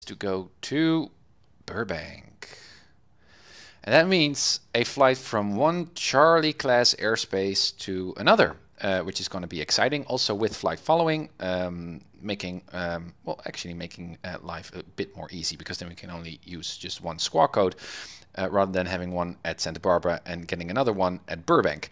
to go to Burbank. And that means a flight from one Charlie class airspace to another, which is going to be exciting. Also with flight following, making life a bit more easy, because then we can only use just one squawk code rather than having one at Santa Barbara and getting another one at Burbank.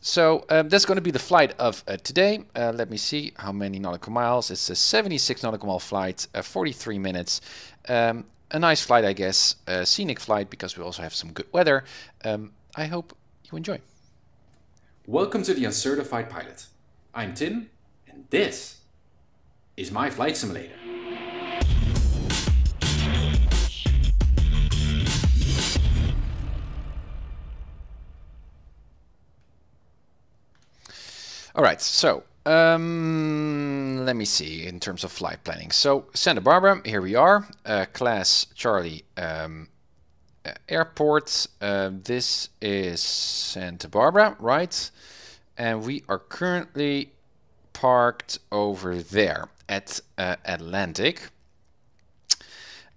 So that's going to be the flight of today. Let me see how many nautical miles. It's a 76 nautical mile flight, 43 minutes. A nice flight, I guess, a scenic flight, because we also have some good weather. I hope you enjoy. Welcome to the Uncertified Pilot. I'm Tim, and this is my flight simulator. All right, so let me see in terms of flight planning. So Santa Barbara, here we are, class Charlie airport. This is Santa Barbara, right? And we are currently parked over there at Atlantic.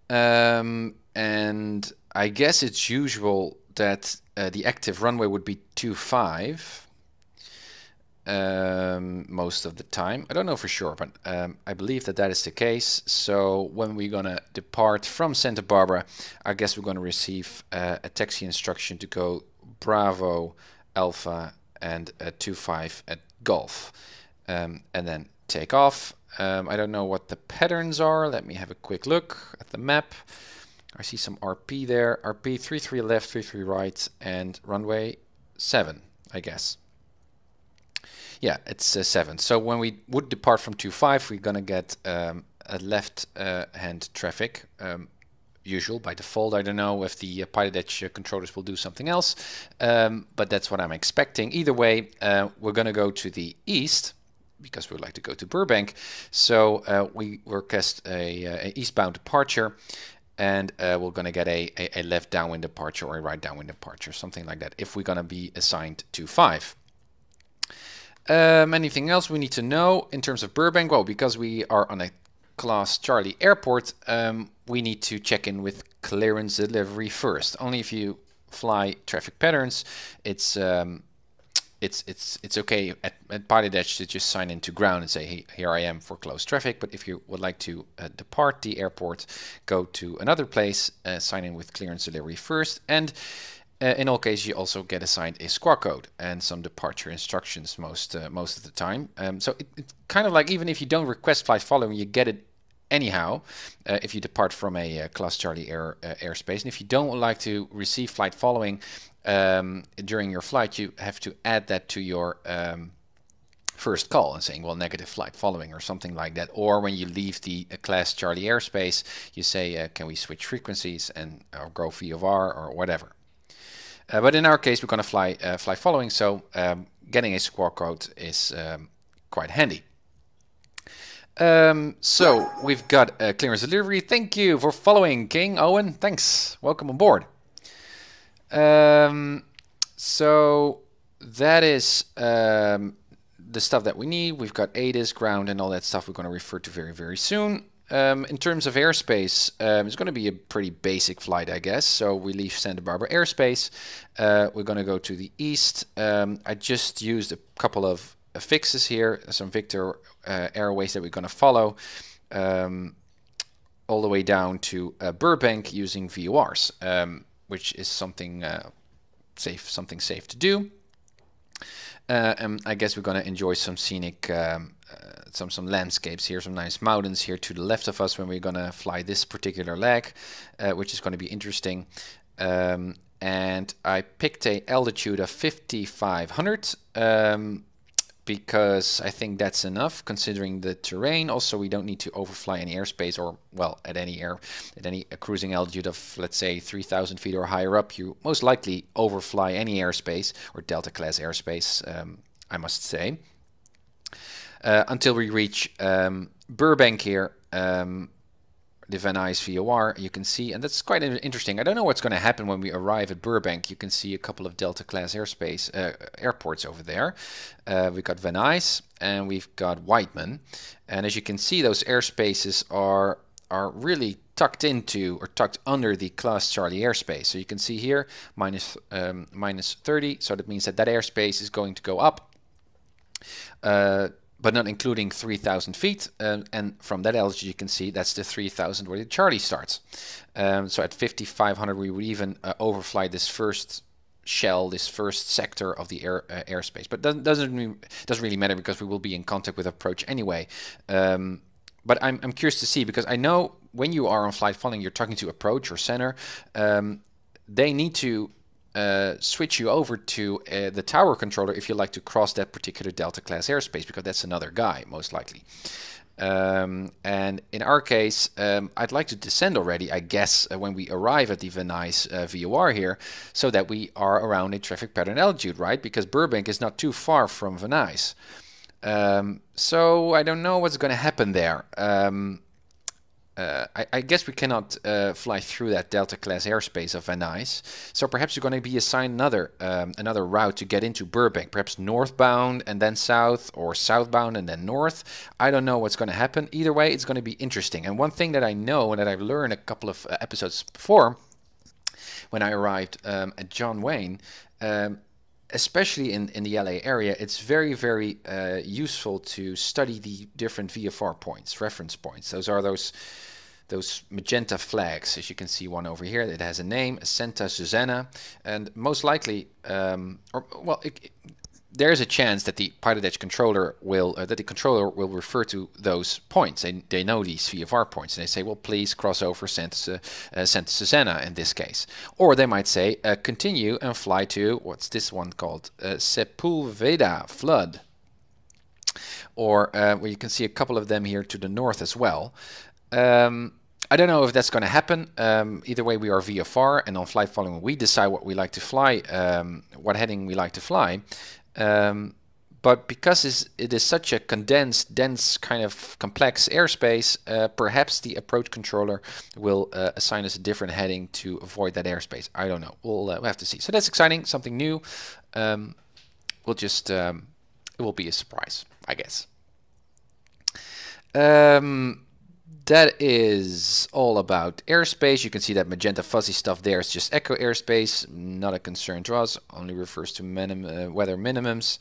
And I guess it's usual that the active runway would be 25. Most of the time. I don't know for sure, but I believe that is the case. So when we're gonna depart from Santa Barbara, I guess we're gonna receive a taxi instruction to go Bravo, Alpha, and 25 at Golf, and then take off. I don't know what the patterns are. Let me have a quick look at the map. I see some RP there. RP 33 left, 33 right, and runway 7, I guess. Yeah, it's 7. So when we would depart from 25, we're going to get a left-hand traffic, usual by default. I don't know if the PilotEdge controllers will do something else, but that's what I'm expecting. Either way, we're going to go to the east, because we would like to go to Burbank. So we request a eastbound departure, and we're going to get a left downwind departure or a right downwind departure, something like that, if we're going to be assigned to 5. Anything else we need to know in terms of Burbank? Well, because we are on a class Charlie airport, we need to check in with clearance delivery first. Only if you fly traffic patterns, it's okay at PilotEdge to just sign into ground and say, hey, here I am for closed traffic. But if you would like to depart the airport, go to another place, sign in with clearance delivery first, and in all cases, you also get assigned a squawk code and some departure instructions most of the time. So it's kind of like, even if you don't request flight following, you get it anyhow if you depart from a class Charlie airspace. And if you don't like to receive flight following during your flight, you have to add that to your first call and saying, well, negative flight following or something like that. Or when you leave the class Charlie airspace, you say, can we switch frequencies and or go VOR or whatever. But in our case, we're going to fly following, so getting a squawk code is quite handy. So we've got a clearance delivery. Thank you for following, King Owen. Thanks. Welcome on board. So that is the stuff that we need. We've got ATIS, ground, and all that stuff we're going to refer to very, very soon. In terms of airspace, it's going to be a pretty basic flight, I guess. So we leave Santa Barbara airspace. We're going to go to the east. I just used a couple of fixes here, some Victor airways that we're going to follow all the way down to Burbank using VORs, which is something safe to do. And I guess we're going to enjoy some scenic some landscapes here, some nice mountains here to the left of us when we're going to fly this particular leg, which is going to be interesting. And I picked a altitude of 5,500 because I think that's enough considering the terrain. Also, we don't need to overfly any airspace, or well, at any cruising altitude of, let's say, 3,000 feet or higher up, you most likely overfly any airspace or Delta class airspace, I must say. Until we reach Burbank here, the Van Nuys VOR, you can see, and that's quite interesting. I don't know what's going to happen when we arrive at Burbank. You can see a couple of Delta class airports over there. We've got Van Nuys and we've got Whiteman, and as you can see, those airspaces are are really tucked into or tucked under the class Charlie airspace. So you can see here minus 30, so that means that that airspace is going to go up, but not including 3,000 feet, and from that altitude you can see that's the 3,000 where the Charlie starts. So at 5,500 we would even overfly this first shell, this first sector of the airspace, but doesn't really matter because we will be in contact with approach anyway. But I'm curious to see, because I know when you are on flight following, you're talking to approach or center. They need to switch you over to the tower controller if you like to cross that particular Delta class airspace, because that's another guy most likely. And in our case, I'd like to descend already, I guess, when we arrive at the Van Nuys VOR here, so that we are around a traffic pattern altitude, right? Because Burbank is not too far from Van Nuys. So I don't know what's going to happen there. I guess we cannot fly through that Delta class airspace of Van Nuys. So perhaps you're going to be assigned another route to get into Burbank, perhaps northbound and then south, or southbound and then north. I don't know what's going to happen. Either way, it's going to be interesting. And one thing that I know and that I've learned a couple of episodes before, when I arrived at John Wayne, especially in the LA area, it's very, very useful to study the different VFR points, reference points. Those are those magenta flags, as you can see one over here. It has a name, Santa Susana, and most likely, there's a chance that the PilotEdge controller will refer to those points. They know these VFR points, and they say, well, please cross over Santa Susana in this case. Or they might say, continue and fly to, what's this one called? Sepulveda Flood. Or well, you can see a couple of them here to the north as well. I don't know if that's going to happen. Either way, we are VFR, and on flight following we decide what we like to fly, what heading we like to fly. But because it is such a condensed, dense, kind of complex airspace, perhaps the approach controller will assign us a different heading to avoid that airspace. I don't know. We'll have to see. So that's exciting, something new. We'll just, it will be a surprise, I guess. That is all about airspace. You can see that magenta fuzzy stuff there is just echo airspace, not a concern to us, only refers to weather minimums.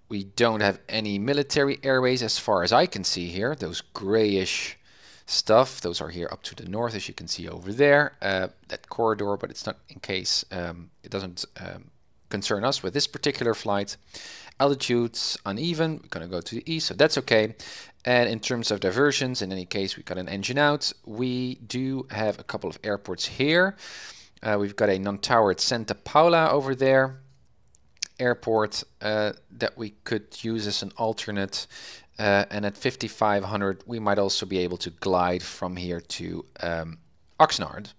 We don't have any military airways as far as I can see here. Those grayish stuff, those are here up to the north, as you can see over there. That corridor, but it's not in case, it doesn't concern us with this particular flight. Altitudes uneven, we're going to go to the east, so that's okay. And in terms of diversions, in any case, we got an engine out. We do have a couple of airports here. We've got a non-towered Santa Paula over there airport that we could use as an alternate. And at 5,500, we might also be able to glide from here to Oxnard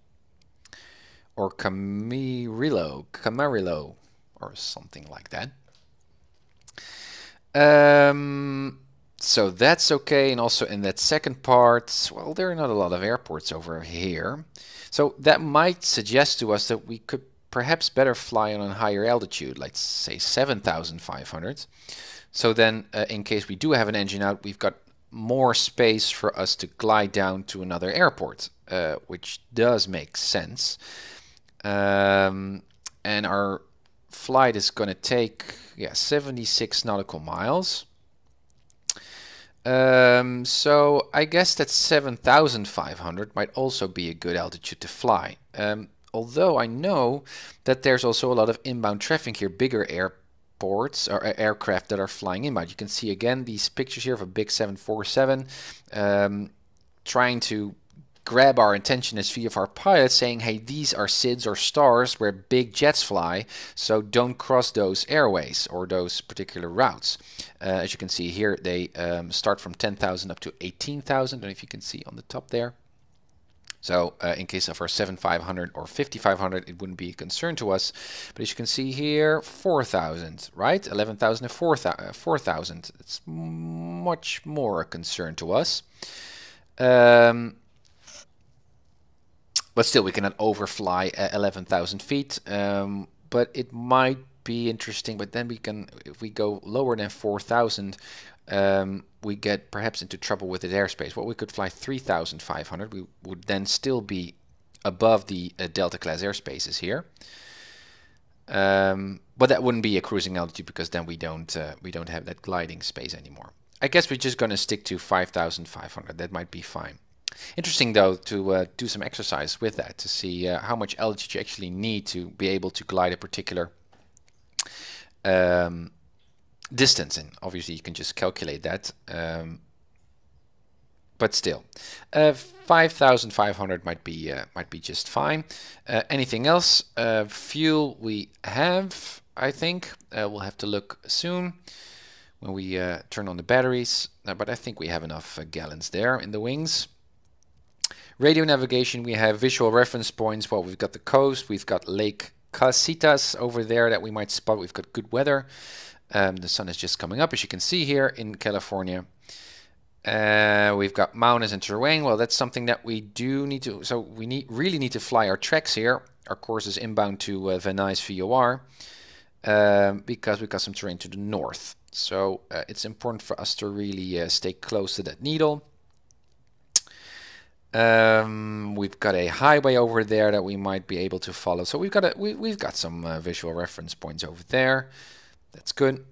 or Camarillo, or something like that. So that's okay. And also in that second part, well, there are not a lot of airports over here. So that might suggest to us that we could perhaps better fly on a higher altitude, like say 7,500. So then in case we do have an engine out, we've got more space for us to glide down to another airport, which does make sense. And our flight is going to take 76 nautical miles. So I guess that 7,500 might also be a good altitude to fly. Although I know that there's also a lot of inbound traffic here, bigger airports or aircraft that are flying inbound. You can see again these pictures here of a big 747 trying to grab our attention as VFR pilots, saying, hey, these are SIDS or stars where big jets fly, so don't cross those airways or those particular routes. As you can see here, they start from 10,000 up to 18,000, I don't know if you can see on the top there. So in case of our 7,500 or 5,500, it wouldn't be a concern to us. But as you can see here, 4,000, right? 11,000 and 4,000. It's much more a concern to us. But still, we cannot overfly 11,000 feet. But it might be interesting, but then we can, if we go lower than 4,000, we get perhaps into trouble with the airspace. Well, we could fly 3,500. We would then still be above the Delta class airspaces here. But that wouldn't be a cruising altitude because then we don't have that gliding space anymore. I guess we're just going to stick to 5,500. That might be fine. Interesting though to do some exercise with that to see how much altitude you actually need to be able to glide a particular distance. And obviously you can just calculate that. But still, 5,500 might be just fine. Anything else? Fuel we have, I think. We'll have to look soon when we turn on the batteries. But I think we have enough gallons there in the wings. Radio navigation, we have visual reference points. Well, we've got the coast, we've got Lake Casitas over there that we might spot. We've got good weather. The sun is just coming up, as you can see here in California. We've got mountains and terrain. Well, that's something that we do need to. So we really need to fly our tracks here. Our course is inbound to Van Nuys VOR because we've got some terrain to the north. So it's important for us to really stay close to that needle. We've got a highway over there that we might be able to follow. So we've got some visual reference points over there. That's good.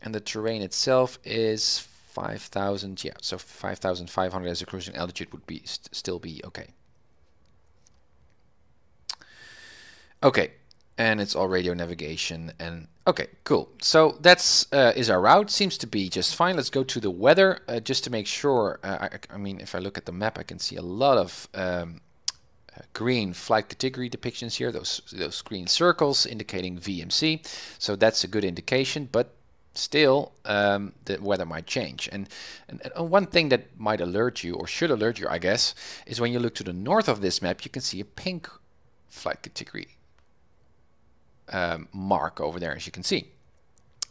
And the terrain itself is 5,000. Yeah, so 5,500 as a cruising altitude would be still be okay. Okay, and it's all radio navigation and okay, cool. So that's is our route. Seems to be just fine. Let's go to the weather just to make sure. I mean, if I look at the map, I can see a lot of green flight category depictions here. Those green circles indicating VMC. So that's a good indication. But still, the weather might change. And one thing that might alert you, or should alert you, I guess, is when you look to the north of this map, you can see a pink flight category mark over there, as you can see.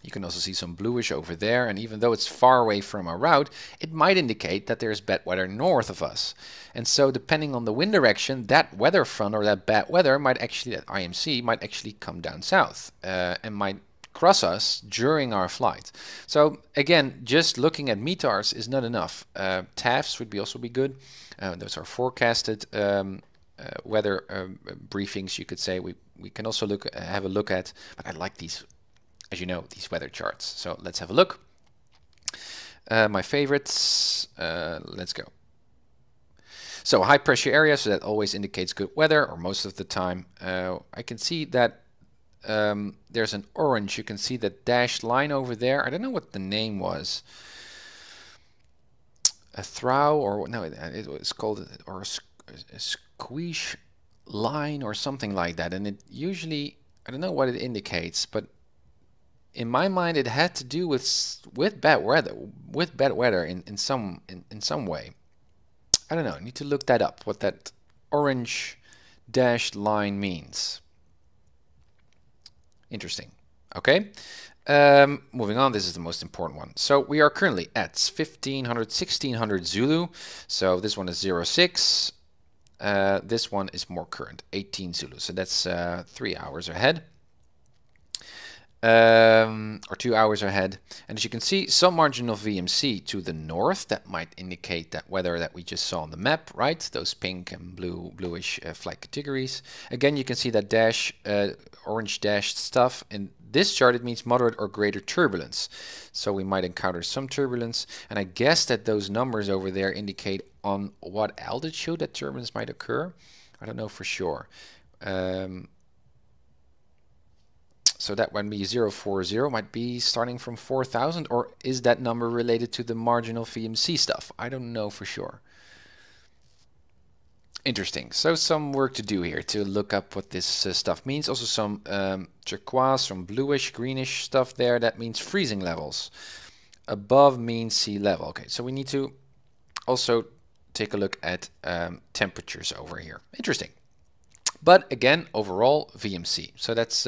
You can also see some bluish over there, and even though it's far away from our route, it might indicate that there's bad weather north of us. And so depending on the wind direction, that weather front or that bad weather might actually, that IMC might actually come down south and might cross us during our flight. So again, just looking at METARs is not enough. TAFs would also be good. Those are forecasted weather briefings, you could say. We can also have a look at, but I like these, as you know, these weather charts. So let's have a look. My favorites, let's go. So high pressure area, so that always indicates good weather, or most of the time. I can see that there's an orange. You can see the dashed line over there. I don't know what the name was. A throw, or no, it was called, or a squish line or something like that. And it usually, I don't know what it indicates, but in my mind it had to do with bad weather in some way. I don't know, I need to look that up, what that orange dashed line means. Interesting. Okay, moving on. This is the most important one. So we are currently at 1600 Zulu. So this one is 06. This one is more current, 18 Zulu. So that's 3 hours ahead. Or 2 hours ahead. And as you can see, some margin of VMC to the north. That might indicate that weather that we just saw on the map, right? Those pink and bluish flight categories. Again, you can see that dash, orange dashed stuff. In this chart, it means moderate or greater turbulence. So we might encounter some turbulence. And I guess that those numbers over there indicate on what altitude that turbulence might occur. I don't know for sure. So that would be 040, might be starting from 4,000, or is that number related to the marginal VMC stuff? I don't know for sure. Interesting. So some work to do here to look up what this stuff means. Also some turquoise, some bluish, greenish stuff there. That means freezing levels. Above mean sea level. Okay, so we need to also take a look at temperatures over here. Interesting. But again, overall VMC. So that's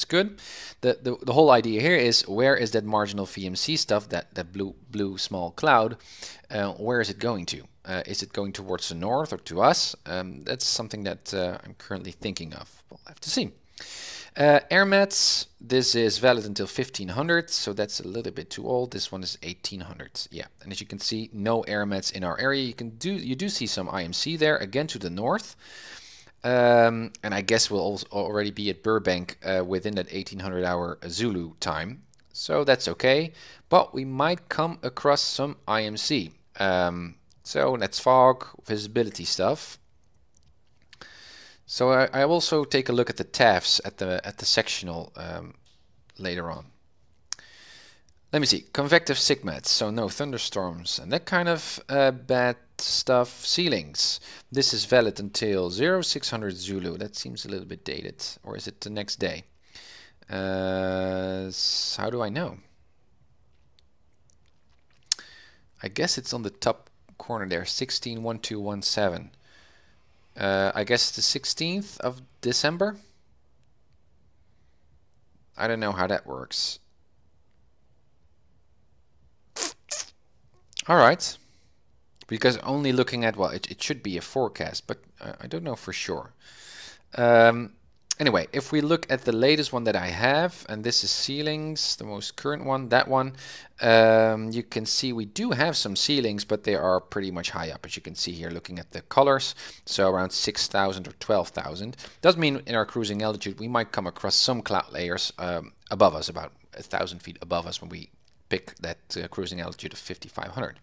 good. The whole idea here is, where is that marginal VMC stuff, that blue small cloud? Where is it going to? Is it going towards the north or to us? That's something that I'm currently thinking of. We'll have to see. AirMats, this is valid until 1500, so that's a little bit too old. This one is 1800. Yeah, and as you can see, no AirMats in our area. You do see some IMC there, again to the north. And I guess we'll also already be at Burbank within that 1800 hour Zulu time. So that's okay. But we might come across some IMC. So that's fog, visibility stuff. So I also take a look at the TAFs at the sectional later on. Let me see, convective SIGMATs, so no thunderstorms and that kind of bad stuff. Ceilings, this is valid until 0600 Zulu. That seems a little bit dated, or is it the next day? How do I know? I guess it's on the top corner there, 161217. I guess the 16th of December. I don't know how that works. All right, because only looking at, well, it should be a forecast, but I don't know for sure. Anyway, if we look at the latest one that I have, and this is ceilings, the most current one, that one, you can see we do have some ceilings, but they are pretty much high up, as you can see here, looking at the colors. So around 6,000 or 12,000. Does mean in our cruising altitude we might come across some cloud layers above us, about 1,000 feet above us when we pick that cruising altitude of 5,500.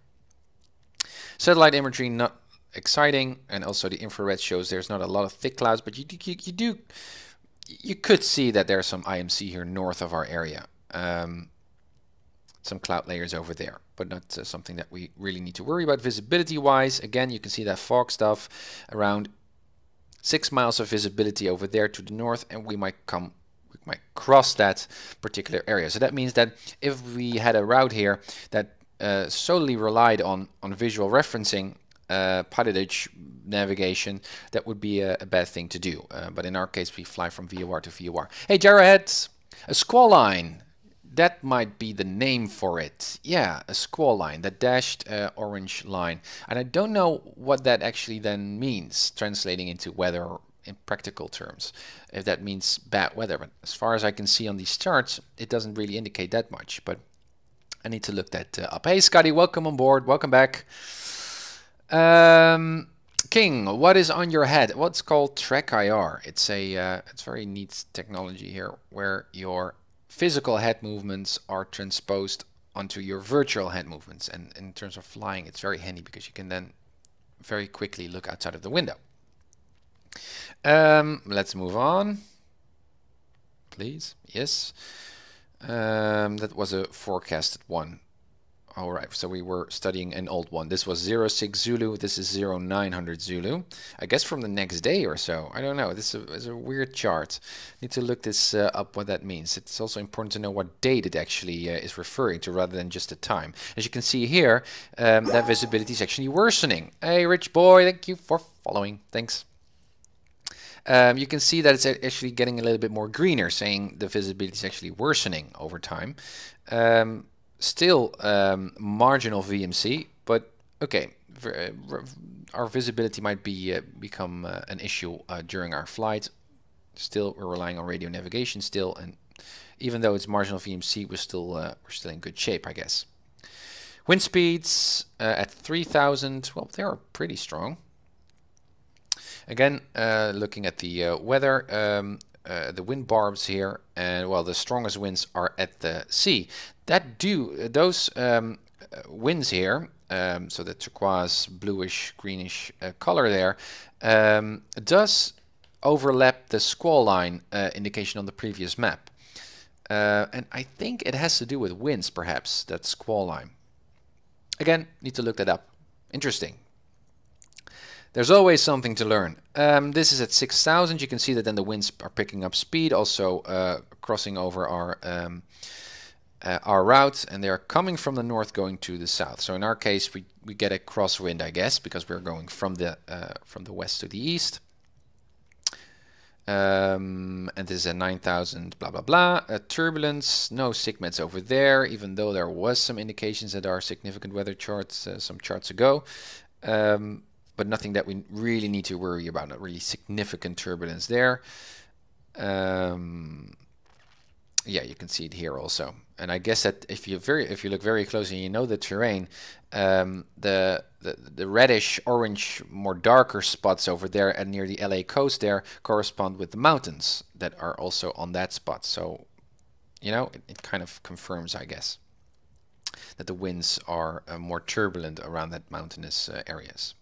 Satellite imagery, not exciting, and also the infrared shows there's not a lot of thick clouds, but you could see that there's some IMC here north of our area. Some cloud layers over there, but not something that we really need to worry about visibility wise. Again, you can see that fog stuff, around 6 miles of visibility over there to the north, and we might cross that particular area. So that means that if we had a route here that solely relied on visual referencing, PilotEdge navigation, that would be a bad thing to do. But in our case, we fly from VOR to VOR. Hey, Jarrowhead, a squall line. That might be the name for it. Yeah, a squall line, that dashed orange line. And I don't know what that actually then means, translating into weather in practical terms, if that means bad weather. But as far as I can see on these charts, it doesn't really indicate that much, but I need to look that up. Hey Scotty, welcome on board, welcome back. King, what is on your head? What's called TrackIR. It's very neat technology here, where your physical head movements are transposed onto your virtual head movements, and in terms of flying, it's very handy because you can then very quickly look outside of the window. Let's move on, please. Yes, that was a forecasted one. All right, so we were studying an old one. This was 06 Zulu. This is 0900 Zulu. I guess from the next day or so. I don't know. This is a weird chart. Need to look this up, what that means. It's also important to know what date it actually is referring to, rather than just the time. As you can see here, that visibility is actually worsening. Hey, Rich Boy, thank you for following. Thanks. You can see that it's actually getting a little bit more greener, saying the visibility is actually worsening over time. Still marginal VMC, but okay, our visibility might become an issue during our flight. Still, we're relying on radio navigation still, and even though it's marginal VMC, we're still in good shape, I guess. Wind speeds at 3,000. Well, they are pretty strong. Again, looking at the weather, the wind barbs here, and well, the strongest winds are at the sea. Those winds here, so the turquoise, bluish, greenish color there, does overlap the squall line indication on the previous map. And I think it has to do with winds, perhaps, that squall line. Again, need to look that up. Interesting. There's always something to learn. This is at 6,000. You can see that then the winds are picking up speed, also crossing over our route, and they are coming from the north going to the south. So in our case, we get a crosswind, I guess, because we're going from the west to the east. And this is a 9,000 blah blah blah. Turbulence, no SIGMATs over there, even though there was some indications that are significant weather charts some charts ago. But nothing that we really need to worry about, not really significant turbulence there. Yeah, you can see it here also. And I guess that if you look very closely and you know the terrain, the reddish orange, more darker spots over there and near the LA coast there correspond with the mountains that are also on that spot. So, you know, it kind of confirms, I guess, that the winds are more turbulent around that mountainous areas.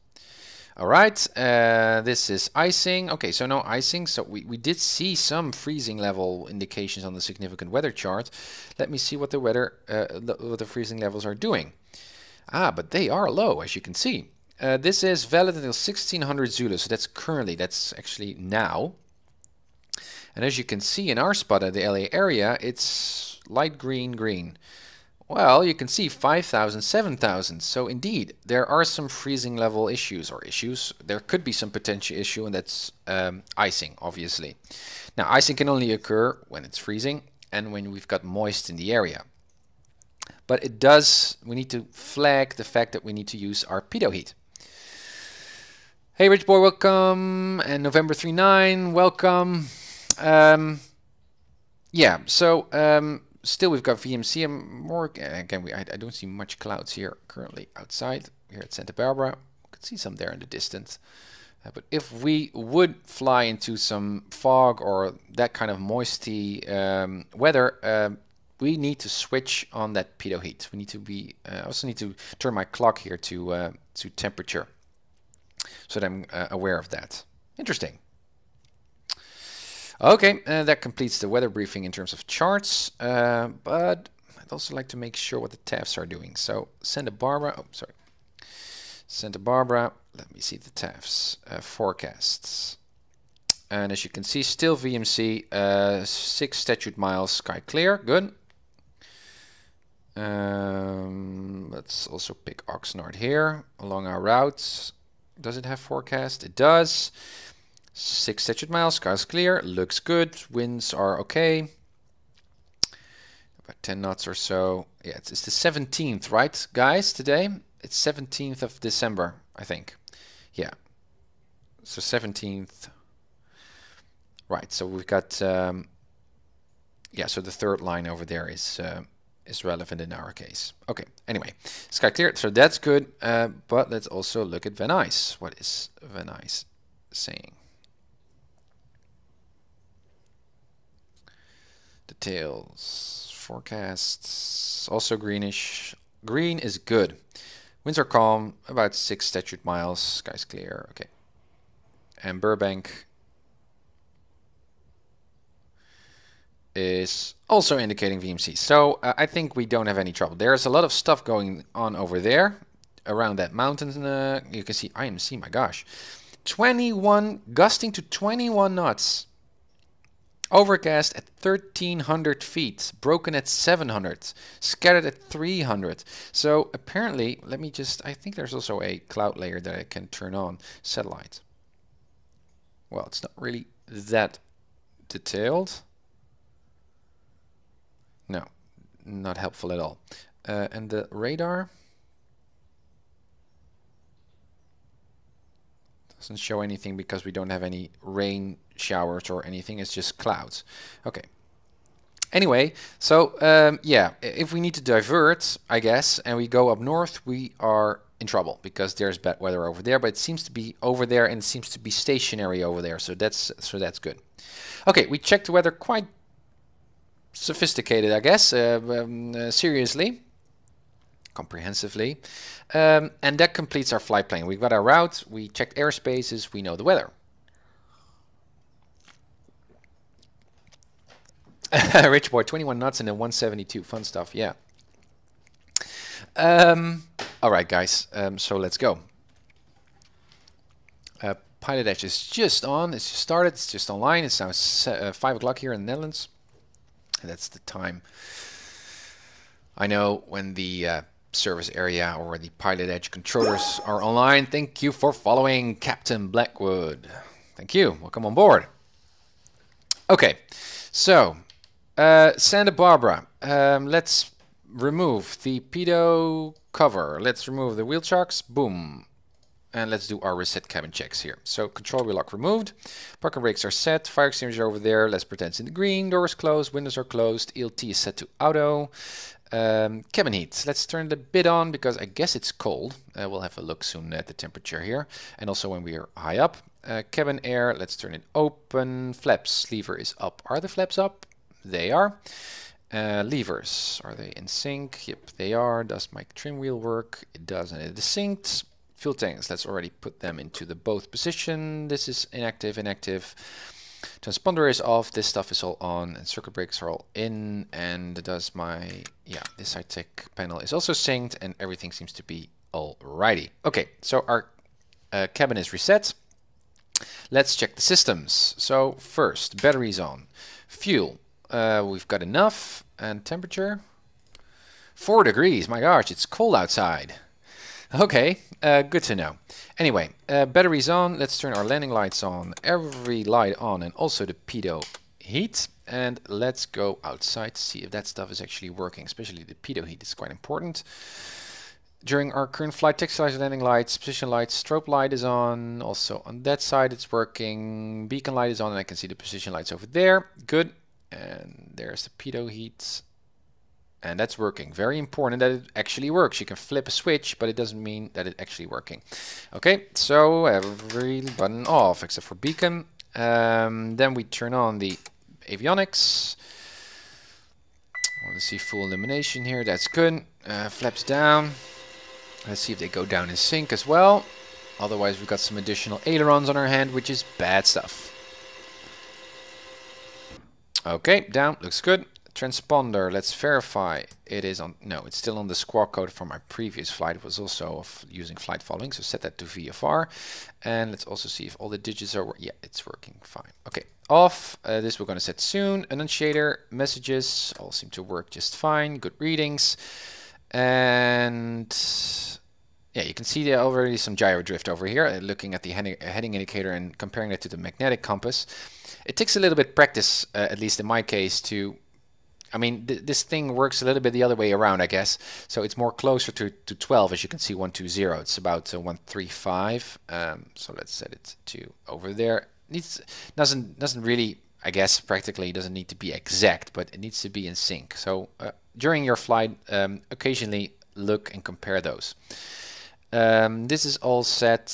All right, this is icing. Okay, so no icing. So we did see some freezing level indications on the significant weather chart. Let me see what the weather, what the freezing levels are doing. Ah, but they are low, as you can see. This is valid until 1600 Zulu, so that's currently, that's actually now. And as you can see in our spot at the LA area, it's light green. Well, you can see 5,000, 7,000. So indeed, there are some freezing level issues. There could be some potential issue, and that's icing, obviously. Now, icing can only occur when it's freezing and when we've got moist in the area. But it does, we need to flag the fact that we need to use our pitot heat. Hey, Rich Boy, welcome. And November 39, welcome. Yeah, so still we've got VMC and more. Again, I don't see much clouds here currently outside. Here at Santa Barbara, you can see some there in the distance. But if we would fly into some fog or that kind of moisty weather, we need to switch on that pitot heat. We need to be. I also need to turn my clock here to temperature, so that I'm aware of that. Interesting. Okay, that completes the weather briefing in terms of charts, but I'd also like to make sure what the TAFs are doing. So Santa Barbara, oh sorry, Santa Barbara, let me see the TAFs, forecasts. And as you can see, still VMC, 6 statute miles, sky clear, good. Let's also pick Oxnard here, along our routes. Does it have forecast? It does. 6 statute miles, skies clear, looks good, winds are okay. About 10 knots or so. Yeah, it's the 17th, right, guys, today? It's 17th of December, I think. Yeah. So 17th. Right, so we've got, yeah, so the third line over there is relevant in our case. Okay, anyway, sky clear, so that's good, but let's also look at Venice. What is Venice saying? Details, forecasts, also greenish. Green is good. Winds are calm, about 6 statute miles, skies clear, okay. And Burbank is also indicating VMC. So I think we don't have any trouble. There's a lot of stuff going on over there, around that mountain. You can see IMC, my gosh. 21, gusting to 21 knots. Overcast at 1300 feet, broken at 700, scattered at 300. So apparently, let me just, I think there's also a cloud layer that I can turn on, satellite. Well, it's not really that detailed. No, not helpful at all. And the radar doesn't show anything because we don't have any rain showers or anything. It's just clouds. Okay. Anyway, so yeah, if we need to divert, I guess, and we go up north, we are in trouble because there's bad weather over there. But it seems to be over there and it seems to be stationary over there. So that's good. Okay, we checked the weather quite sophisticated, I guess. Seriously. Comprehensively, and that completes our flight plan. We've got our route, we checked airspaces, we know the weather. Rich boy, 21 knots and then 172, fun stuff, yeah. All right, guys, so let's go. PilotEdge is just on, it's just started, it's just online. It's now 5 o'clock here in the Netherlands. And that's the time I know when the service area or the PilotEdge controllers are online. Thank you for following Captain Blackwood. Thank you. Welcome on board. Okay, so Santa Barbara. Let's remove the pitot cover. Let's remove the wheel chocks. Boom. And let's do our reset cabin checks here. So control wheel lock removed, parking brakes are set, fire extinguisher over there, let's pretend it's in the green, doors closed, windows are closed, ELT is set to auto. Cabin heat, let's turn the bit on because I guess it's cold. We'll have a look soon at the temperature here and also when we are high up. Cabin air, let's turn it open. Flaps, lever is up. Are the flaps up? They are. Levers, are they in sync? Yep, they are. Does my trim wheel work? It does, and it is synced. Fuel tanks, let's already put them into the both position. This is inactive, inactive. Transponder is off, this stuff is all on, and circuit breakers are all in, and does my, yeah, this Saitek panel is also synced, and everything seems to be alrighty. Okay, so our cabin is reset. Let's check the systems. So first, batteries on. Fuel, we've got enough, and temperature? 4 degrees, my gosh, it's cold outside. Okay, good to know. Anyway, batteries on. Let's turn our landing lights on. Every light on and also the pitot heat. And let's go outside to see if that stuff is actually working. Especially the pitot heat is quite important. During our current flight, texturized landing lights, position lights, strobe light is on. Also on that side it's working. Beacon light is on and I can see the position lights over there. Good. And there's the pitot heat. And that's working. Very important that it actually works. You can flip a switch, but it doesn't mean that it's actually working. Okay, so every button off except for beacon. Then we turn on the avionics. I want to see full illumination here. That's good. Flaps down. Let's see if they go down in sync as well. Otherwise, we've got some additional ailerons on our hand, which is bad stuff. Okay, down. Looks good. Transponder, let's verify it is on. No, it's still on the squawk code from my previous flight. It was also using flight following, so set that to VFR. And let's also see if all the digits are. Yeah, it's working fine. Okay, off. This we're going to set soon. Annunciator, messages all seem to work just fine. Good readings. And yeah, you can see there already some gyro drift over here. Looking at the heading indicator and comparing it to the magnetic compass. It takes a little bit practice, at least in my case, to. I mean, this thing works a little bit the other way around, I guess. So it's more closer to 12, as you can see, 120. It's about 135. So let's set it to over there. Doesn't really, I guess, practically doesn't need to be exact, but it needs to be in sync. So during your flight, occasionally look and compare those. This is all set.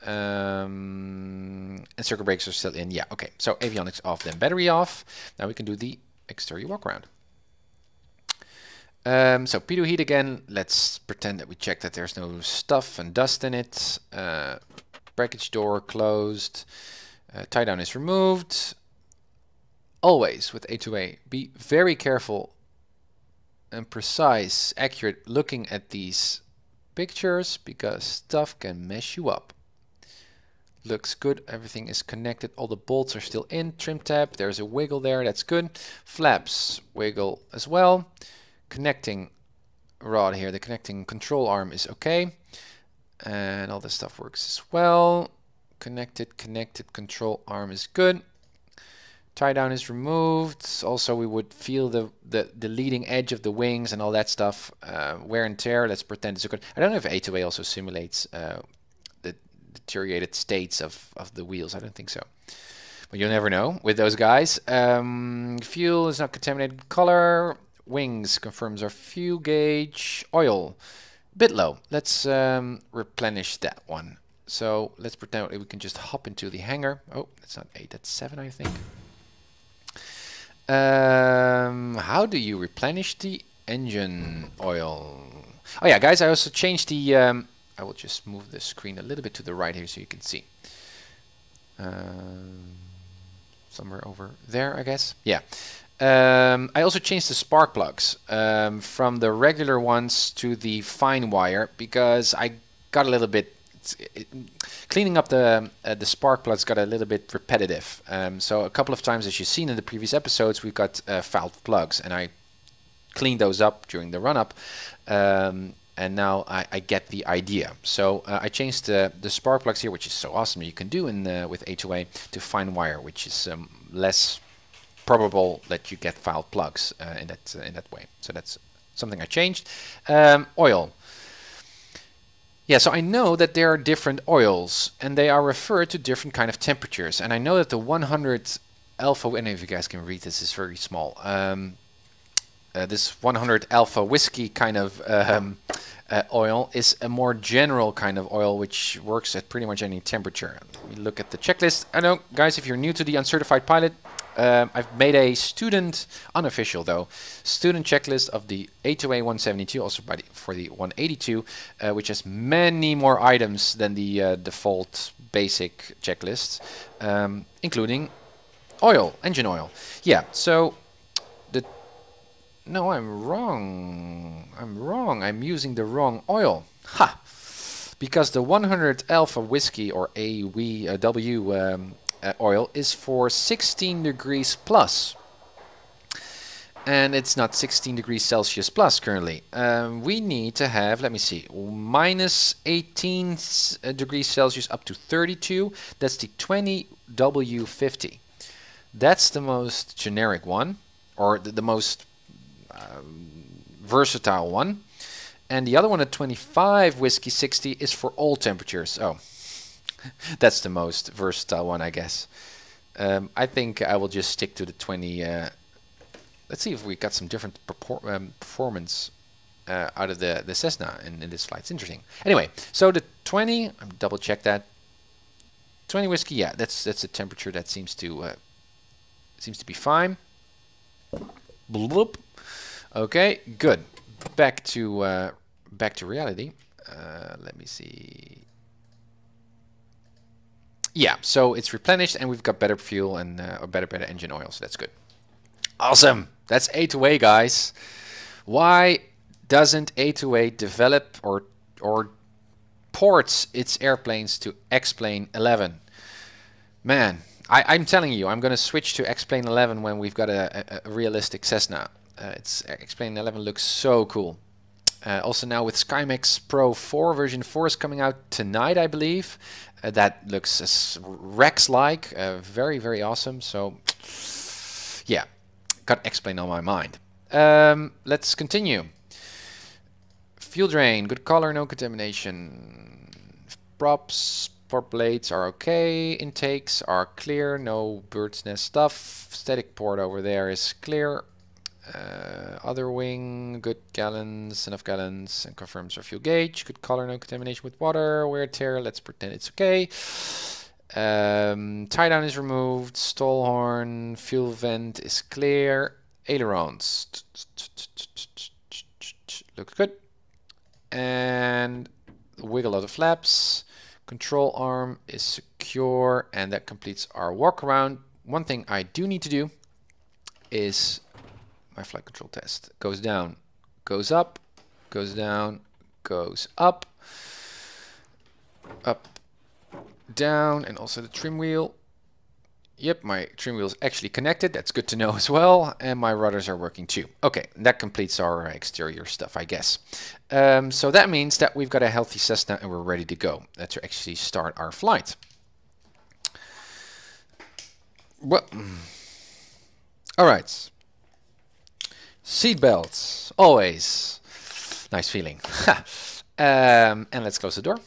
And circuit breakers are still in. Yeah, okay. So avionics off, then battery off. Now we can do the exterior walk around. So pitot heat again. Let's pretend that we check that there's no stuff and dust in it. Breakage door closed. Tie down is removed. Always with A2A, be very careful and precise, accurate looking at these pictures because stuff can mess you up. Looks good, everything is connected, all the bolts are still in. Trim tab, there's a wiggle there, that's good. Flaps, wiggle as well. Connecting rod here, the connecting control arm is okay. And all this stuff works as well. Connected control arm is good. Tie down is removed. Also we would feel the leading edge of the wings and all that stuff. Wear and tear, let's pretend it's good. I don't know if A2A also simulates deteriorated states of the wheels. I don't think so, but you'll never know with those guys. Fuel is not contaminated. Color, wings confirms our fuel gauge. Oil, a bit low. Let's replenish that one. So let's pretend we can just hop into the hangar. Oh, that's not 8, that's 7, I think. How do you replenish the engine oil? Oh yeah, guys, I also changed the I will just move the screen a little bit to the right here so you can see. Somewhere over there, I guess. Yeah. I also changed the spark plugs from the regular ones to the fine wire because I got a little bit cleaning up the spark plugs got a little bit repetitive. So a couple of times, as you've seen in the previous episodes, we've got fouled plugs, and I cleaned those up during the run-up. And now I get the idea. So I changed the spark plugs here, which is so awesome you can do with A2A, to fine wire, which is less probable that you get fouled plugs in that way. So that's something I changed. Oil. Yeah, so I know that there are different oils and they are referred to different kind of temperatures. And I know that the 100 alpha, I don't know if you guys can read this, is very small. This 100 alpha whiskey kind of oil is a more general kind of oil which works at pretty much any temperature. Let me look at the checklist. I know, guys, if you're new to the Uncertified Pilot, I've made a student, unofficial though, student checklist of the A2A 172, also for the 182, which has many more items than the default basic checklist, including oil, engine oil. Yeah, so no, I'm wrong. I'm using the wrong oil. Ha! Because the 100 alpha whiskey or AW oil is for 16 degrees plus. And it's not 16 degrees Celsius plus currently. We need to have, let me see, minus 18 degrees Celsius up to 32. That's the 20W50. That's the most generic one, or the most versatile one. And the other one at 25 whiskey 60 is for all temperatures. Oh, that's the most versatile one, I guess. I think I will just stick to the 20. Let's see if we got some different performance out of the Cessna in this flight. It's interesting. Anyway, so the 20, I'm double check that. 20 whiskey, yeah, that's the temperature that seems to be fine. Bloop, bloop. Okay, good. Back to reality. Let me see. Yeah, so it's replenished and we've got better fuel and better engine oil, so that's good. Awesome. That's A2A, guys. Why doesn't A2A develop or ports its airplanes to X-Plane 11? Man, I'm telling you, I'm going to switch to X-Plane 11 when we've got a realistic Cessna. X-Plane 11 looks so cool. Also now with SkyMax Pro 4, version 4 is coming out tonight, I believe. That looks Rex-like, very, very awesome. So, yeah, got X-Plane on my mind. Let's continue. Fuel drain, good color, no contamination. Props, prop blades are okay. Intakes are clear, no bird's nest stuff. Static port over there is clear. Other wing, good gallons, enough gallons, and confirms our fuel gauge. Good color, no contamination with water. Wear tear, let's pretend it's okay. Tie down is removed. Stall horn, fuel vent is clear. Ailerons looks good. And wiggle of the flaps. Control arm is secure, and that completes our walk around. One thing I do need to do is my flight control test. Goes down, goes up, goes down, goes up, up, down, and also the trim wheel. Yep, my trim wheel is actually connected. That's good to know as well. And my rudders are working too. Okay, that completes our exterior stuff, I guess. So that means that we've got a healthy Cessna and we're ready to go. Let's actually start our flight. Well, all right. Seat belts, always nice feeling. And let's close the door.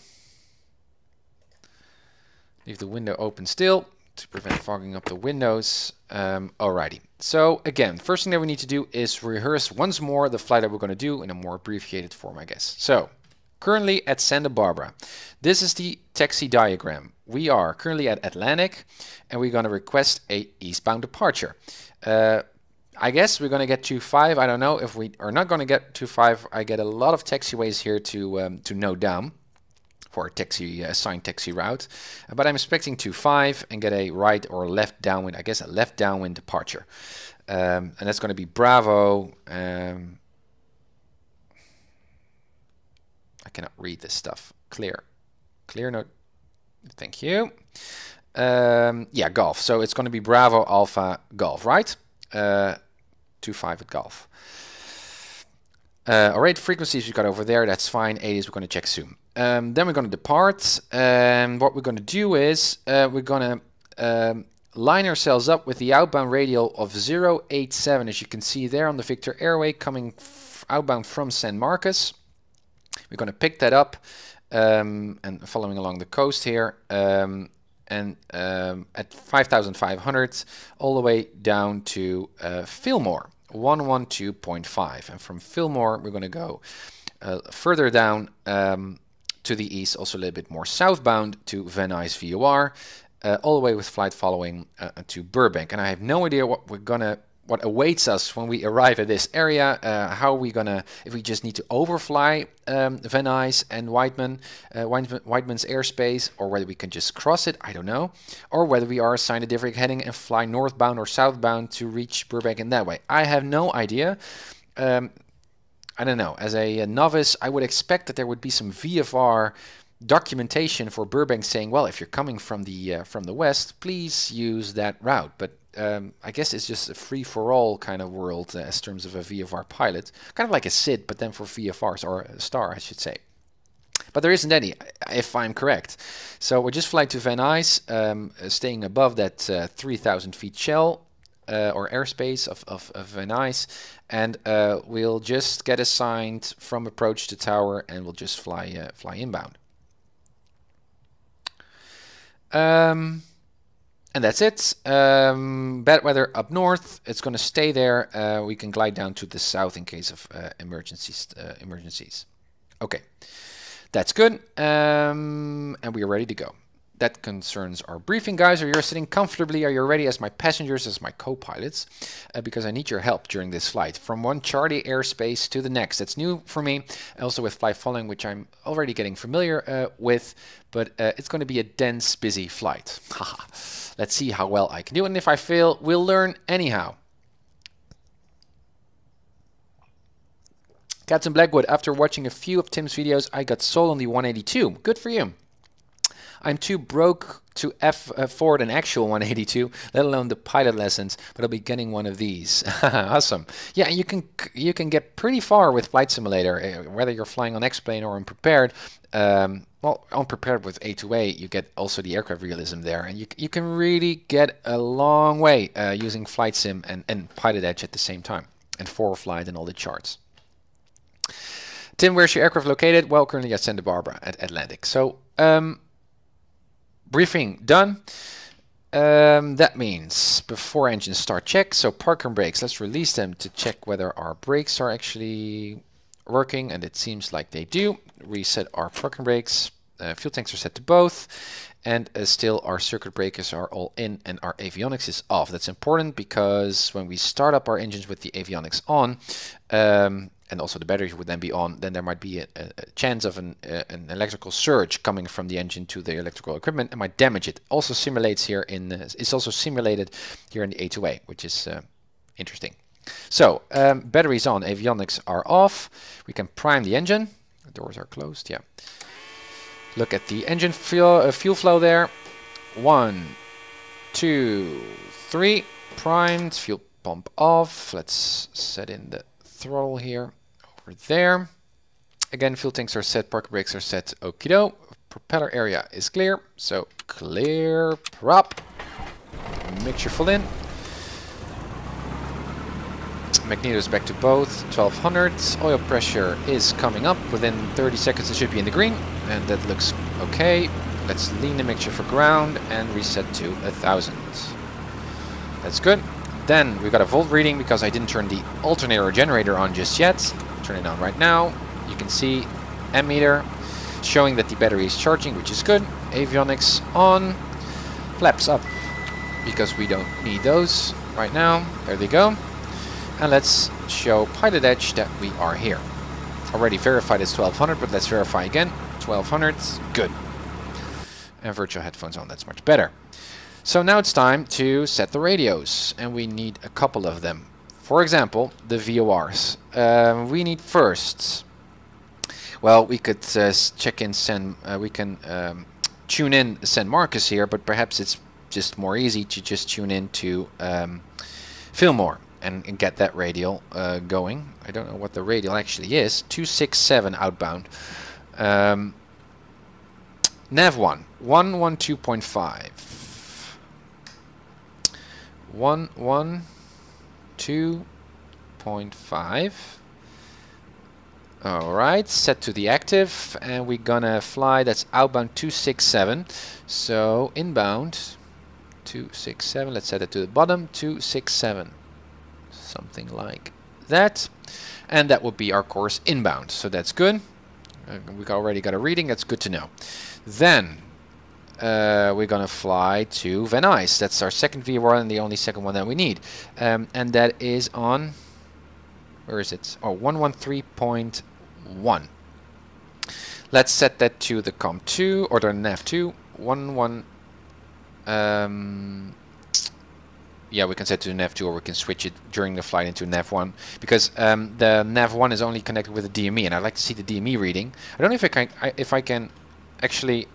Leave the window open still to prevent fogging up the windows. Alrighty. So again, first thing that we need to do is rehearse once more the flight that we're going to do in a more abbreviated form, I guess. So currently at Santa Barbara. This is the taxi diagram. We are currently at Atlantic and we're going to request a eastbound departure. I guess we're going to get 25. I don't know if we are not going to get 25. I get a lot of taxiways here to note down for a taxi assigned taxi route, but I'm expecting 25 and get a right or left downwind. I guess a left downwind departure, and that's going to be Bravo. I cannot read this stuff. Clear note. Thank you. Yeah, Golf. So it's going to be Bravo Alpha Golf, right? 25 at Golf. Alright, frequencies we got over there, that's fine. 80s we're going to check soon. Then we're going to depart, and what we're going to do is we're going to line ourselves up with the outbound radial of 087, as you can see there on the Victor Airway coming outbound from San Marcos. We're going to pick that up and following along the coast here, and at 5,500 all the way down to Fillmore, 112.5. And from Fillmore, we're going to go further down to the east, also a little bit more southbound to Van Nuys VOR, all the way with flight following to Burbank. And I have no idea what what awaits us when we arrive at this area. How are we gonna, if we just need to overfly Van Nuys and Whiteman's airspace, or whether we can just cross it, I don't know, or whether we are assigned a different heading and fly northbound or southbound to reach Burbank in that way. I have no idea. I don't know. As a novice, I would expect that there would be some VFR documentation for Burbank saying, well, if you're coming from the west, please use that route. But I guess it's just a free-for-all kind of world as terms of a VFR pilot, kind of like a SID, but then for VFRs, or a star, I should say. But there isn't any, if I'm correct. So we'll just fly to Van Nuys, staying above that 3,000 feet shell or airspace of Van Nuys, and we'll just get assigned from approach to tower, and we'll just fly inbound. And that's it. Bad weather up north. It's going to stay there. We can glide down to the south in case of emergencies. Okay, that's good. And we are ready to go. That concerns our briefing, guys. Are you sitting comfortably? Are you ready as my passengers, as my co-pilots? Because I need your help during this flight. From one Charlie airspace to the next. That's new for me. Also with flight following, which I'm already getting familiar with. But it's going to be a dense, busy flight. Let's see how well I can do. And if I fail, we'll learn anyhow. Captain Blackwood, after watching a few of Tim's videos, I got sold on the 182. Good for you. I'm too broke to afford an actual 182, let alone the pilot lessons, but I'll be getting one of these. Awesome. Yeah, you can get pretty far with Flight Simulator, whether you're flying on X-Plane or Unprepared. Well, Unprepared with A2A, you get also the aircraft realism there, and you can really get a long way using Flight Sim and PilotEdge at the same time, and ForeFlight and all the charts. Tim, where's your aircraft located? Well, currently at Santa Barbara at Atlantic. So, briefing done. That means before engine start check, so parking brakes, let's release them to check whether our brakes are actually working, and it seems like they do. Reset our parking brakes, fuel tanks are set to both, and still our circuit breakers are all in and our avionics is off. That's important because when we start up our engines with the avionics on, and also the batteries would then be on, then there might be a chance of an electrical surge coming from the engine to the electrical equipment and might damage it. Also simulates here in it's also simulated here in the A2A, which is interesting. So batteries on, avionics are off. We can prime the engine. The doors are closed. Yeah. Look at the engine fuel flow there. 1, 2, 3. Primed. Fuel pump off. Let's set in the throttle here. Over there. Again, fuel tanks are set, parking brakes are set. Okido. Propeller area is clear. So clear prop. Mixture full in. Magnetos back to both. 1200. Oil pressure is coming up. Within 30 seconds it should be in the green. And that looks okay. Let's lean the mixture for ground and reset to 1000. That's good. Then we got a volt reading because I didn't turn the alternator generator on just yet. Turn it on right now. You can see ammeter showing that the battery is charging, which is good. Avionics on. Flaps up because we don't need those right now. There they go. And let's show PilotEdge that we are here. Already verified as 1200, but let's verify again. 1200, good. And virtual headphones on, that's much better. So now it's time to set the radios, and we need a couple of them. For example, the VORs. We need first, well, we could check in we can tune in San Marcos here, but perhaps it's just more easy to just tune in to Fillmore and get that radial going. I don't know what the radial actually is. 267 outbound. Nav 1, 112.5. 112.5. Alright, set to the active, and we're gonna fly, that's outbound 267. So inbound 267, let's set it to the bottom, 267. Something like that. And that would be our course inbound, so that's good. We already got a reading, that's good to know. Then we're gonna fly to Van Nuys. That's our second V1 and the only second one that we need. And that is on, where is it? Oh, 113.1. Let's set that to the COM2 or the NAV2. Yeah, we can set to the NAV2, or we can switch it during the flight into NAV1, because the NAV1 is only connected with the DME, and I'd like to see the DME reading. I don't know if I can actually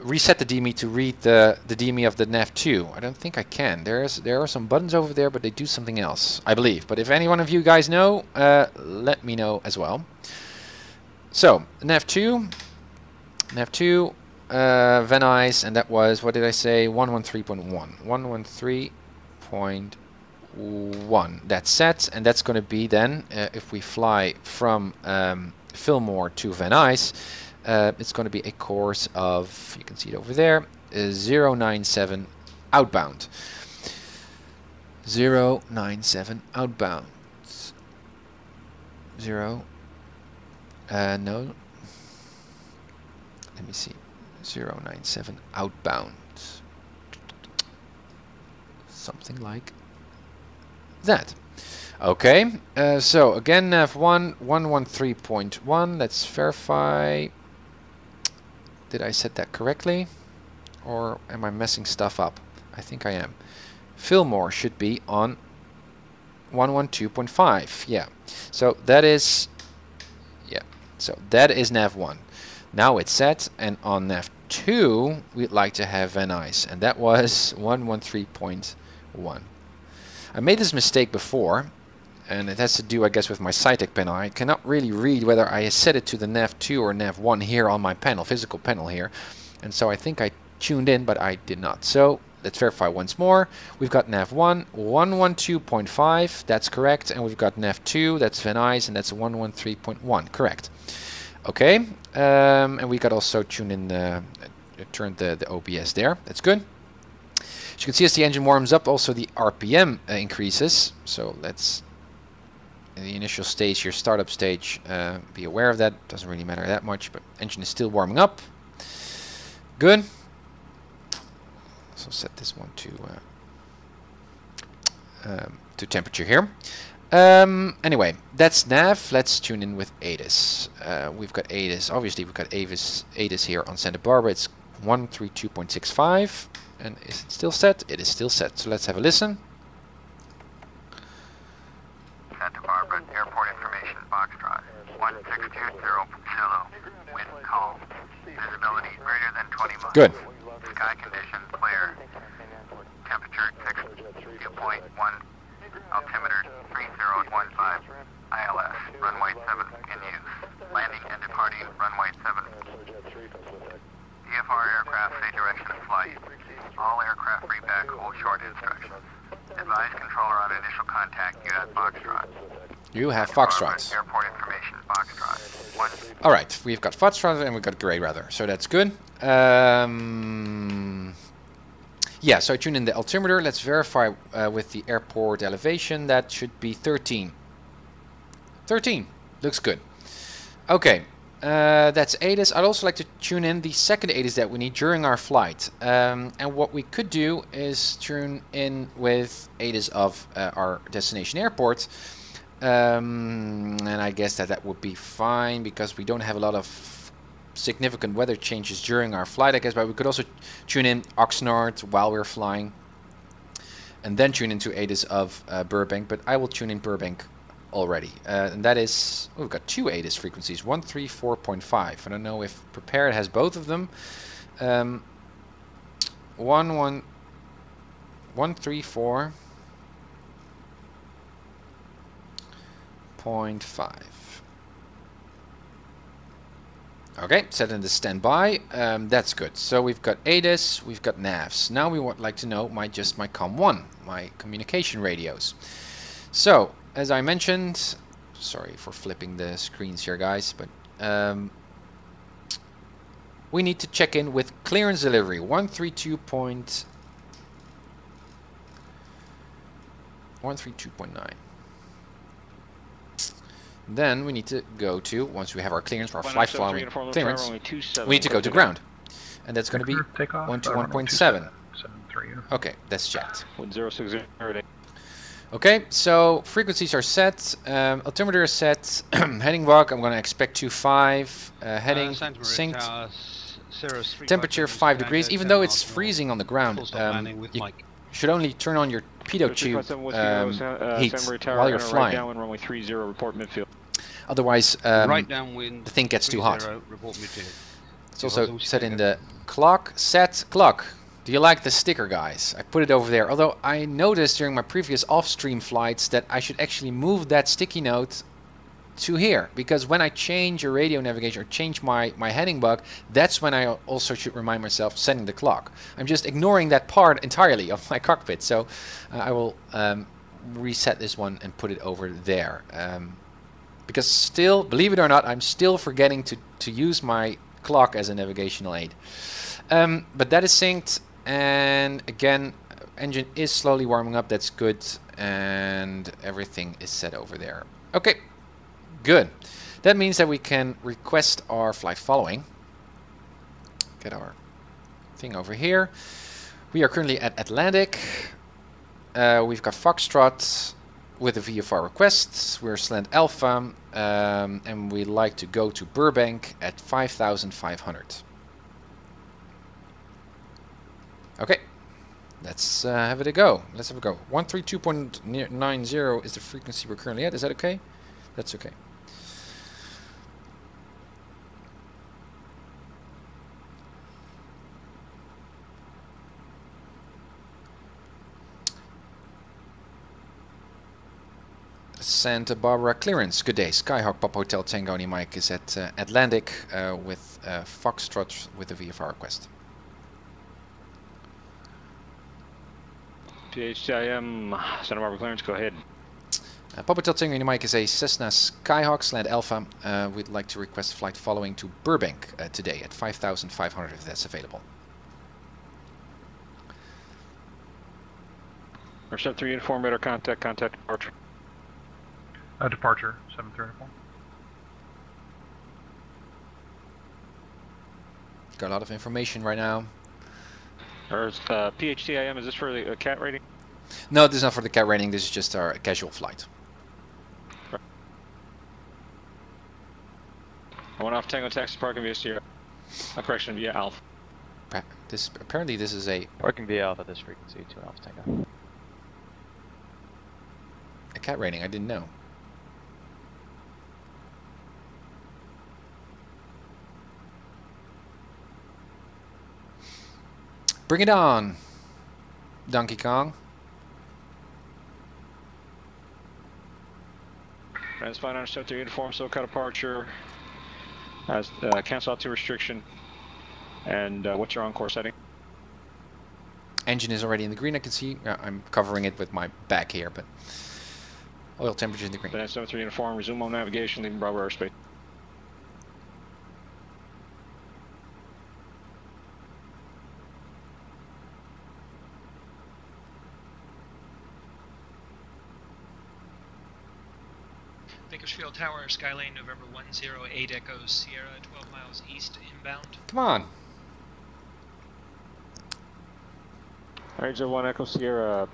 reset the DME to read the DME of the NAV2. I don't think I can. There are some buttons over there, but they do something else, I believe. But if any one of you guys know, let me know as well. So NAV2, Van Nuys, and that was, what did I say, 113.1. 113.1. That's set, and that's going to be then, if we fly from Fillmore to Van Nuys, it's going to be a course of, you can see it over there, 097 outbound. 097 outbound. No. Let me see. 097 outbound. Something like that. Okay, so again, NAV1, 113.1. Let's verify. Did I set that correctly? Or am I messing stuff up? I think I am. Fillmore should be on 112.5. Yeah. So that is, yeah. So that is NAV1. Now it's set, and on NAV2 we'd like to have Van Nuys, and that was 113.1. I made this mistake before, and it has to do, I guess, with my Saitek panel. I cannot really read whether I set it to the NAV2 or NAV1 here on my panel, physical panel here, and so I think I tuned in, but I did not. So let's verify once more. We've got NAV1, 112.5, that's correct, and we've got NAV2, that's Van Nuys, and that's 113.1, correct. Okay, and we got also tuned in, turned the OBS there. That's good. As you can see, as the engine warms up, also the RPM increases. So let's, in the initial stage, your startup stage, be aware of that. Doesn't really matter that much, but engine is still warming up. Good. So set this one to temperature here. Anyway, that's NAV. Let's tune in with ATIS. We've got ATIS. Obviously, we've got ATIS here on Santa Barbara. It's 132.65. And is it still set? It is still set. So let's have a listen. Santa Barbara Airport Information, Foxtrot. 1620 Zulu. Wind calm. Visibility greater than 20 miles. Good. Sky conditions clear. Temperature 6. Dew point 1. Altimeter 3015. ILS runway 7 in use. Landing and departing runway 7. DFR aircraft say direction of flight. All aircraft repack hold short instructions. Advise controller on initial contact. You have Foxtrot. You have Foxtrot. Airport information, Foxtrot. All right, we've got Foxtrot and we've got Grey Rudder, so that's good. Yeah, so I tune in the altimeter. Let's verify with the airport elevation. That should be 13. 13 looks good. Okay, that's ATIS. I'd also like to tune in the second ATIS that we need during our flight. And what we could do is tune in with ATIS of our destination airport. And I guess that would be fine because we don't have a lot of significant weather changes during our flight, I guess, but we could also tune in Oxnard while we're flying and then tune into ATIS of Burbank, but I will tune in Burbank already. And that is, oh, we've got two ATIS frequencies, 134.5. I don't know if Prepar3D has both of them. 134.5. Okay, set in the standby. That's good. So we've got ATIS, we've got NAVs. Now we would like to know my COM1, my communication radios. So, as I mentioned, sorry for flipping the screens here, guys, but we need to check in with clearance delivery 132.9. Then we need to go to, once we have our clearance for our flight following clearance, we need to go to ground. And that's going to be 121.7. Okay, that's checked. 1060. Okay, so frequencies are set, altimeter is set, heading log I'm going to expect 2.5, heading synced, temperature 5 degrees, even though it's freezing on the ground. You should only turn on your pitot tube heat while you're flying. Otherwise, the thing gets too hot. It's also set in the clock, set clock. Do you like the sticker, guys? I put it over there. Although I noticed during my previous off-stream flights that I should actually move that sticky note to here, because when I change your radio navigation or change my heading bug, that's when I also should remind myself setting the clock. I'm just ignoring that part entirely of my cockpit, so I will reset this one and put it over there. Because still, believe it or not, I'm still forgetting to use my clock as a navigational aid. But that is synced, and again, engine is slowly warming up. That's good, and everything is set over there. Okay, good. That means that we can request our flight following. Get our thing over here. We are currently at Atlantic. We've got Foxtrot with a VFR request. We're Slant Alpha, and we like to go to Burbank at 5,500. Okay, let's have it a go. Let's have a go. 132.90 is the frequency we're currently at. Is that okay? That's okay. Santa Barbara clearance. Good day. Skyhawk Papa Hotel Tango Mike is at Atlantic with Foxtrot with a VFR request. PHCIM, Santa Barbara clearance, go ahead. Papa Hotel Tango Mike is a Cessna Skyhawk Slant Alpha. We'd like to request flight following to Burbank today at 5,500 if that's available. Our 73 uniform radar contact departure. Departure 7394. Got a lot of information right now. Or PHCIM, is this for the CAT rating? No, this is not for the CAT rating. This is just our casual flight. Right. I went off Tango Taxi parking via Sierra. Correction, via Alpha. Apparently this is a parking via Alpha this frequency to Alpha Tango. A CAT rating. I didn't know. Bring it on, Donkey Kong. Transplant on 73 uniform, SoCal departure. As cancel out to restriction. And what's your on-course setting? Engine is already in the green. I can see. I'm covering it with my back here, but oil temperature in the green. Then 73 uniform, resume on navigation, leaving Bravo airspace. Bakersfield Tower, Skylane, November 108 Echo Sierra, 12 miles east inbound. Come on. Ranger 1 Echo Sierra,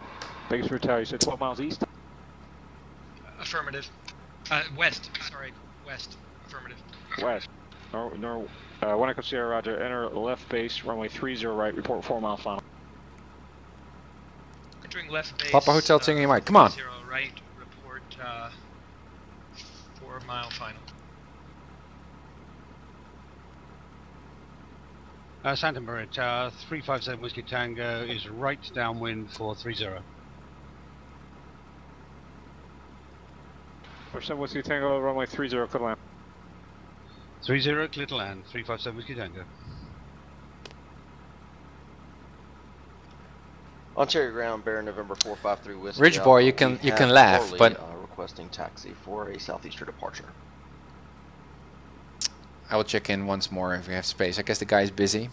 Bakersfield Tower, you said 12 miles east? Affirmative. West, sorry, west. Affirmative. West. 1 Echo Sierra, roger. Enter left base, runway 30 right, report 4 mile final. Entering left base. Papa Hotel Tango Mike, come on. 30 right, report 4 mile final. Santa Maria Tower, 357 Whiskey Tango is right downwind for 30. 457 Whiskey Tango, runway 30, clear to land. 30, clear to land, 357 Whiskey Tango. Ontario ground, bear November 453 Whiskey. Ridge Boy, you can laugh, but requesting taxi for a southeastern departure. I will check in once more if we have space. I guess the guy is busy.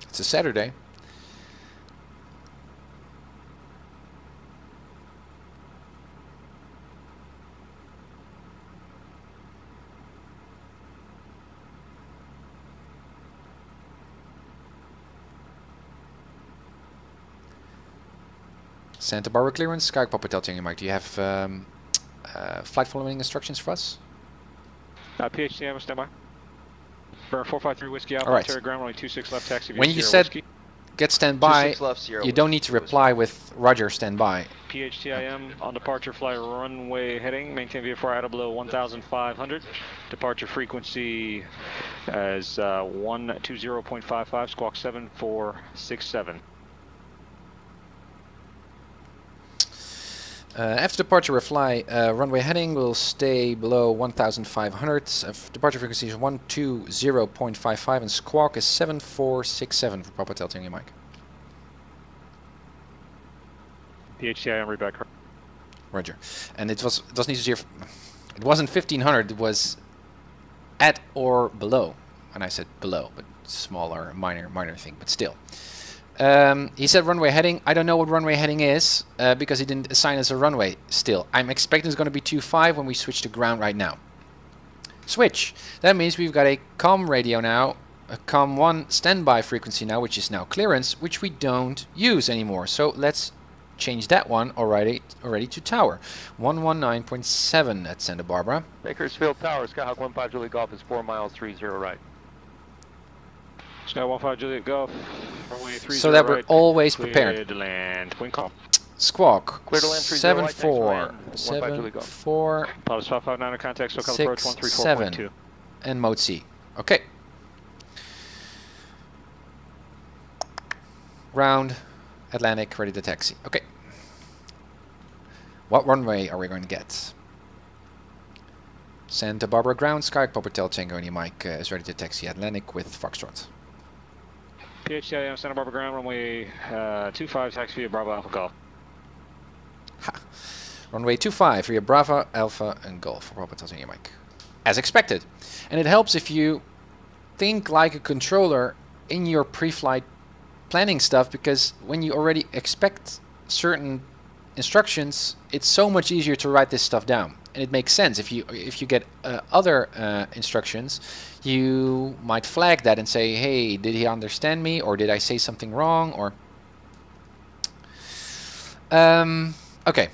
It's a Saturday. Santa Barbara clearance. Sky Papa telling you, Mike, do you have flight following instructions for us? PHTM, standby. Burn 453 Whiskey Alpha, Alright. Terra ground, runway 26 left, taxi. When you Sierra said Whiskey. get standby, 26 left, Sierra you don't need to reply with Roger standby. PHTIM on departure, fly runway heading, maintain VFR idle below 1,500. Departure frequency as 120.55, squawk 7467. After departure, we fly runway heading will stay below 1,500. Departure frequency is 120.55 and squawk is 7467 for Papa telling you, Mike. PHTIM, read back. Roger. And it wasn't 1,500. It was at or below. And I said below, but smaller, minor thing, but still. He said runway heading. I don't know what runway heading is because he didn't assign us a runway still. I'm expecting it's going to be 25 when we switch to ground right now. Switch. That means we've got a COM radio now, a COM 1 standby frequency now, which is now clearance, which we don't use anymore. So let's change that one already to tower. 119.7 at Santa Barbara. Bakersfield Tower, Skyhawk 15 Juliet Golf is 4 miles 30 right. Sky 15 Juliet Golf, runway 30 So that we're right, always clear prepared. to land, wind calm. Squawk. Clear to land 30 right, 74. Pilots 559 contact, SoCal 6, approach 7, 134.2. and mode C. Okay. Ground, Atlantic, ready to taxi. Okay. What runway are we going to get? Santa Barbara ground, Sky Papa Tango and Mike is ready to taxi Atlantic with Foxtrot. PHTIM, Santa Barbara ground, runway 25, taxi via Bravo Alpha Golf. Ha. Runway 25 via Bravo, Alpha, and Golf for Papa Tango and Mike. As expected. And it helps if you think like a controller in your pre-flight planning stuff, because when you already expect certain instructions, it's so much easier to write this stuff down. And it makes sense. If you get other instructions, you might flag that and say, hey, did he understand me, or did I say something wrong, or okay.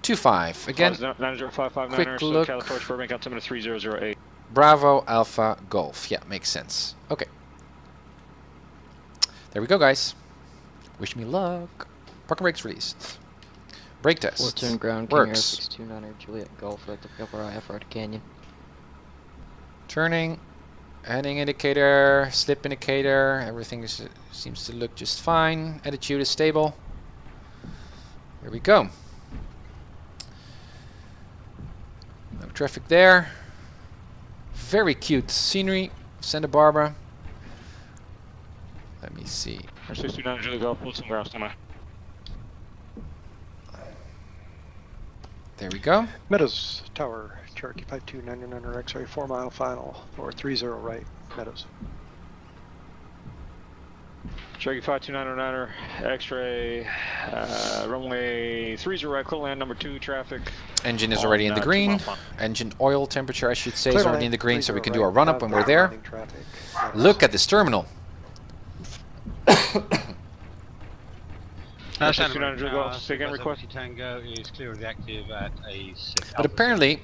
25 again. Quick look. Bravo Alpha Golf. Yeah, makes sense. Okay. There we go, guys. Wish me luck. Parking brakes released. Brake test. 4-turn ground, works. 629er Juliet Golf, right to FR to Canyon. Turning, heading indicator, slip indicator, everything seems to look just fine. Attitude is stable. Here we go. No traffic there. Very cute scenery, Santa Barbara. Let me see. 629 Juliet Golf, Wilson ground, standby. There we go. Meadows Tower, Cherokee 5299er X-ray 4 mile final for 30 right, Meadows. Cherokee 5299er X-ray, runway 30 right, clear land number 2, traffic. Engine is already in the green. Engine oil temperature, I should say, is already in the green, so we can do our run-up when we're there. Look at this terminal. Tango is clear of the active at a 6. But apparently,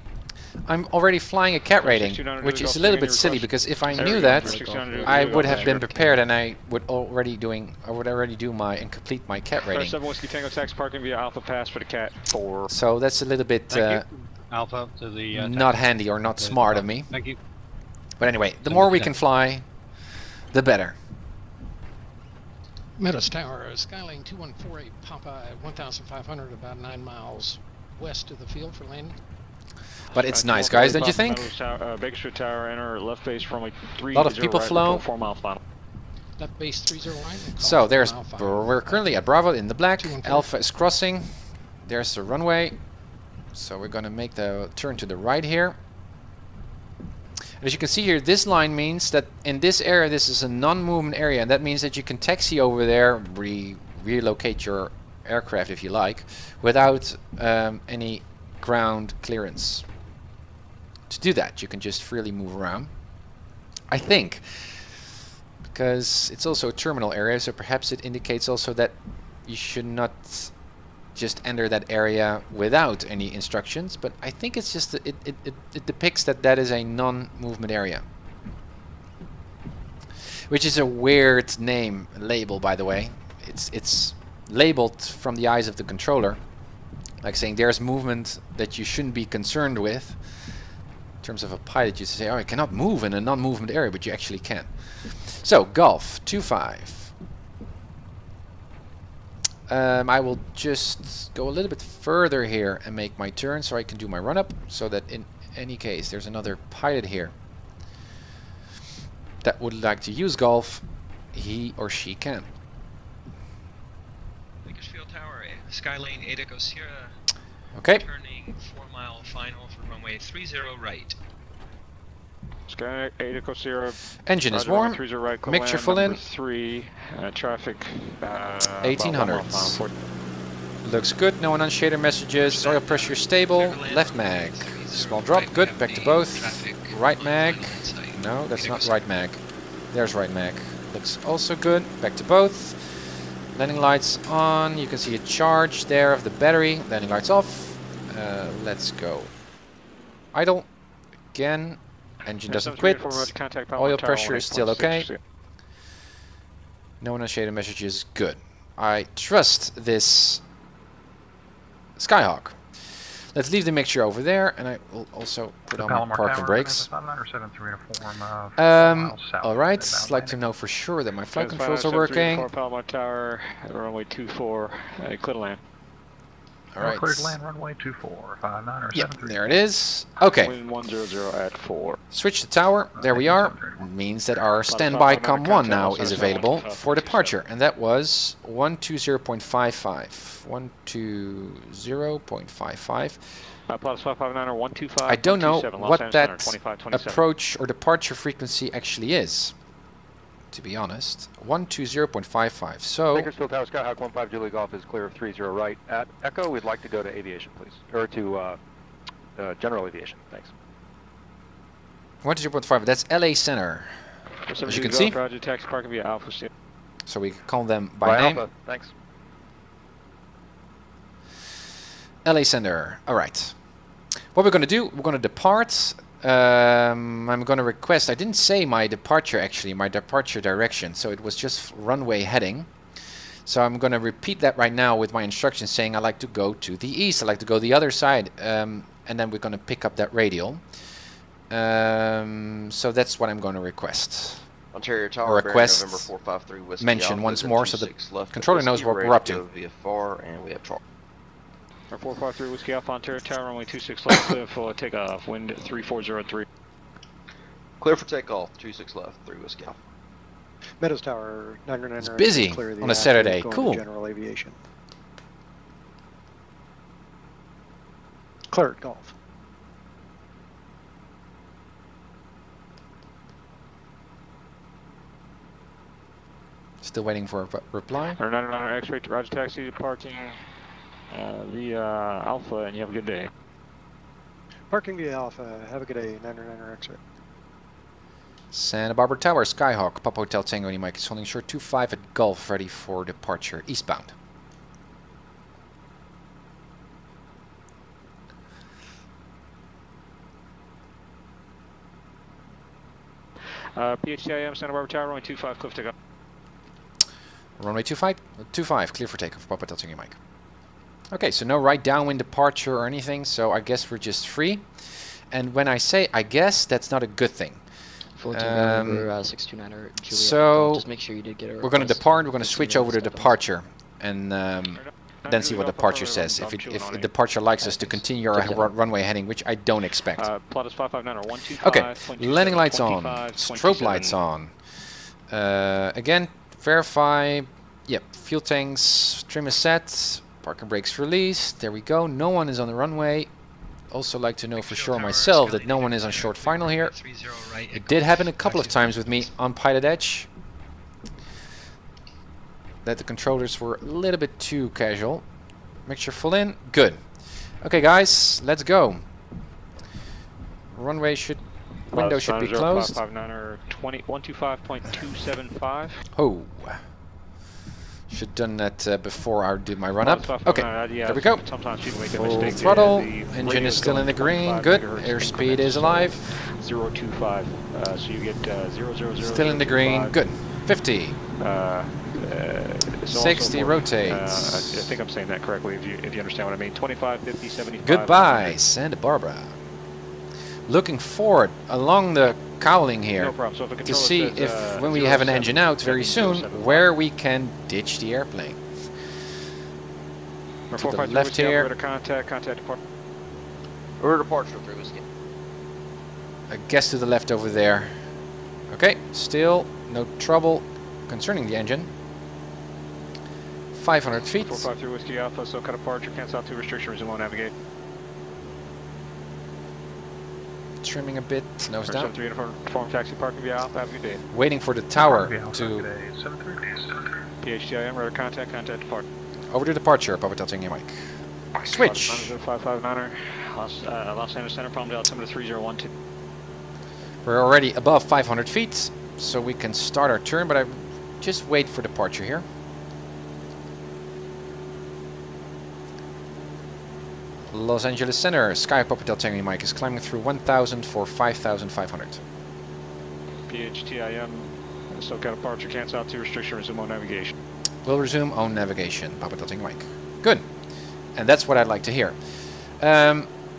I'm already flying a cat rating, which is a little bit silly, because if I knew that, I would have been prepared and I would already do my and complete my cat rating. 7 Whiskey Tango tax parking via Alpha Pass for the Cat 4. So that's a little bit Alpha to the not handy or not smart of me. Thank you. But anyway, the more we can fly, the better. Meadows Tower, Skylane 2148 Papa at 1,500, about 9 miles west of the field for landing. But it's nice, guys, don't you think? Bakersfield Tower, enter left base from like 3. A lot of people flow. 4 mile final. Left base 30 right. So there's we're currently at Bravo in the black. Alpha is crossing. there's the runway. So we're going to make the turn to the right here. As you can see here, this line means that in this area, this is a non-movement area, and that means that you can taxi over there, relocate your aircraft if you like, without any ground clearance. To do that, you can just freely move around, I think, because it's also a terminal area, so perhaps it indicates also that you should not just enter that area without any instructions, but I think it's just that it depicts that that is a non-movement area, which is a weird name label, by the way. It's labeled from the eyes of the controller, like saying there's movement that you shouldn't be concerned with. In terms of a pilot, you say, oh, I cannot move in a non-movement area, but you actually can. So Golf 25. I will just go a little bit further here and make my turn so I can do my run-up, so that in any case there's another pilot here that would like to use Golf, he or she can. Bakersfield Tower, Skylane 8 Echo Sierra. Okay. Turning 4-mile final for runway 30 right. Sky 8 Echo Sierra. Engine is warm. Right, Mixture full in. 3 traffic. 1800s. Looks good. No unshaded messages. Oil pressure stable. Left mag. Small drop. Good. Back to both. Right mag. No, that's not right mag. There's right mag. Looks also good. Back to both. Landing lights on. You can see a charge there of the battery. Landing lights off. Let's go. Idle. Again. Engine doesn't quit. Oil pressure is still okay. No unshaded messages. Good. I trust this Skyhawk. Let's leave the mixture over there, and I will also put on my parking brakes. Alright, like to know for sure that my flight controls are working. Palomar Tower, runway 24, clear to land. Alright. Clear to land, runway 24, 59 or 73. There it is. Okay. Wind 100 at 4. Switch to tower. There we are. Means that our standby COM1 now is available for departure, and that was 120.55. 120.55. I don't know what that approach or departure frequency actually is, to be honest. 120.55. So Bakersfield Tower, Skyhawk 15 Julie Golf is clear of 30 right at Echo. We'd like to go to aviation, please, or to general aviation. Thanks. 120.5. That's LA Center. As you can see. Roger, taxi parking via Alpha. So we call them by name. Alpha. Thanks. LA Center. All right. What we're going to do, we're going to depart. I'm going to request, I didn't say my departure actually, my departure direction, so it was just runway heading. So I'm going to repeat that right now with my instructions, saying I like to go to the east, I like to go the other side, and then we're going to pick up that radial. So that's what I'm going to request. Ontario Tower, or request, November 453 Whiskey mention Alpha, once more so the controller knows what we're up to. Via far, and we have chart. 453 Whiskey Alpha, Ontario Tower, runway 26 left, clear for takeoff, wind 3403. Clear for takeoff, 26 left, 3 Whiskey Alpha. Meadows Tower, 999. It's busy on a Saturday. Cool. General aviation. Clear at Golf. Still waiting for a reply. 999 X-ray, Roger, taxi, parking via Alpha, and you have a good day. Parking via Alpha, have a good day, 999 X-ray. Santa Barbara Tower, Skyhawk, Papa Hotel Tango, Mike is holding short 25 at Gulf, ready for departure, eastbound. PHTIM, Santa Barbara Tower, runway 25, cliff takeoff. Runway 25, clear for takeoff, Papa Hotel Tango, Mike. Okay, so no right downwind departure or anything, so I guess we're just free. And when I say I guess, that's not a good thing. 629 Juliet. So just make sure you did get a we're going to depart. We're going to switch over to departure, and then see what departure says. If departure likes us to continue our runway heading, which I don't expect. Okay, landing lights on, strobe lights on. Again, verify. Yep, fuel tanks, trim is set. Parking brakes released. There we go. No one is on the runway. Also like to know for sure myself that no one is on short final here. It did happen a couple of times with me on PilotEdge, that the controllers were a little bit too casual. Mixture full in. Good. Okay guys, let's go. Runway window should be closed. 125.275. Oh. Should done that before I did my run up. Okay, there we go. Full throttle. Engine is still in the green. Good. Airspeed is alive. 025. So you get 000. Still in the green. Good. 50. 60 rotates. I think I'm saying that correctly. If you understand what I mean. 25, 50, 75. Goodbye, Santa Barbara. Looking forward along the cowling here no problem. So if to see if when we have an engine out very soon where we can ditch the airplane. To the left here. Contact departure. Rudder departure 3 whiskey. I guess to the left over there. Okay, still no trouble concerning the engine. 500 feet. 453 whiskey alpha, so cut departure, cancel out 2 restriction, resume on navigate. Trimming a bit, nose down. 73 uniform taxi parking via alpha, have a good day. Waiting for the tower to PHTIM, radar contact departure. over to departure, Papa Delta Mike. Switch. 559er, Los Angeles Center, Palm Dale, altimeter 3012. We're already above 500 feet, so we can start our turn, but I just wait for departure here. Los Angeles Center, Sky Papa Delta Mike is climbing through 1000 for 5500. PHTIM, SoCal departure, cancel out 2 restriction, resume on navigation. We'll resume on navigation, Papa Delta Mike. Good. And that's what I'd like to hear.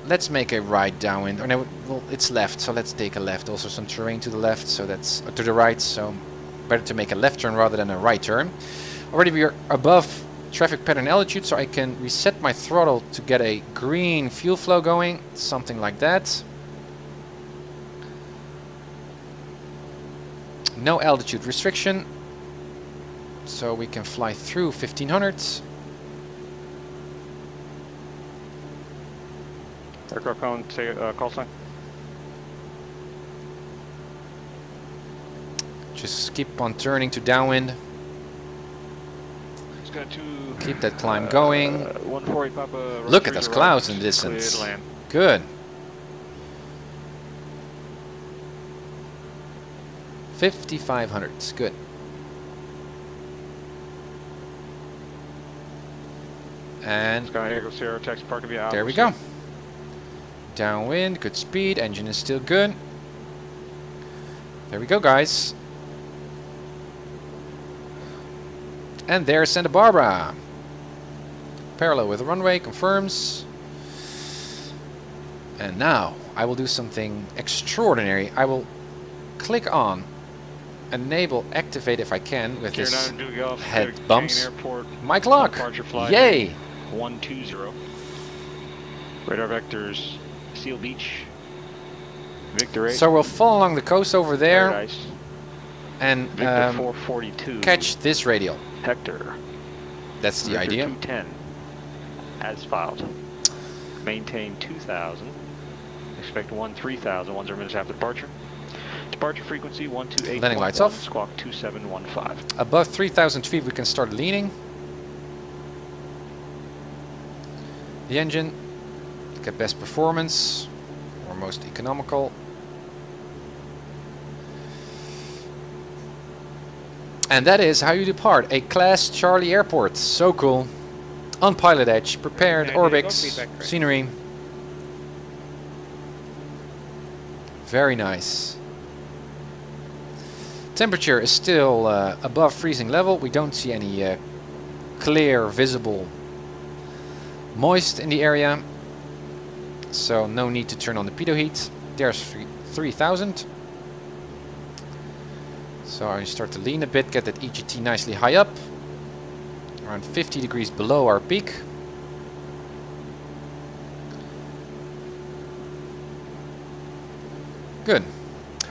Let's make a right downwind. Or no, well, it's left, so let's take a left. Also some terrain to the left, so that's to the right. So better to make a left turn rather than a right turn. Already we are above traffic pattern altitude, so I can reset my throttle to get a green fuel flow going, something like that. No altitude restriction, so we can fly through 1500. Aircraft cone, say call sign. Just keep on turning to downwind. Keep that climb going. 140 Papa. Look at those clouds in the distance. Good. 5500. Good. And there we go. Downwind, good speed, engine is still good. There we go, guys. And there's Santa Barbara. Parallel with the runway, confirms. And now I will do something extraordinary. I will click on enable activate if I can with this head bumps. My clock. Yay! 120. Radar vectors, Seal Beach, Victor 8. So we'll fall along the coast over there. Paradise. And Victor 442. catch this radial. Hector. That's the Victor idea. 210. As filed. Maintain 2000. Expect 3000 10 minutes after departure. Departure frequency 128. Landing lights off. Squawk 2715. Above 3000 feet we can start leaning. The engine, get best performance, or most economical. And that is how you depart a Class Charlie airport. So cool. On PilotEdge, prepared ORBX scenery. Very nice. Temperature is still above freezing level. We don't see any clear, visible moist in the area, so no need to turn on the pitot heat. There's 3000. So I start to lean a bit, get that EGT nicely high up, around 50 degrees below our peak. Good.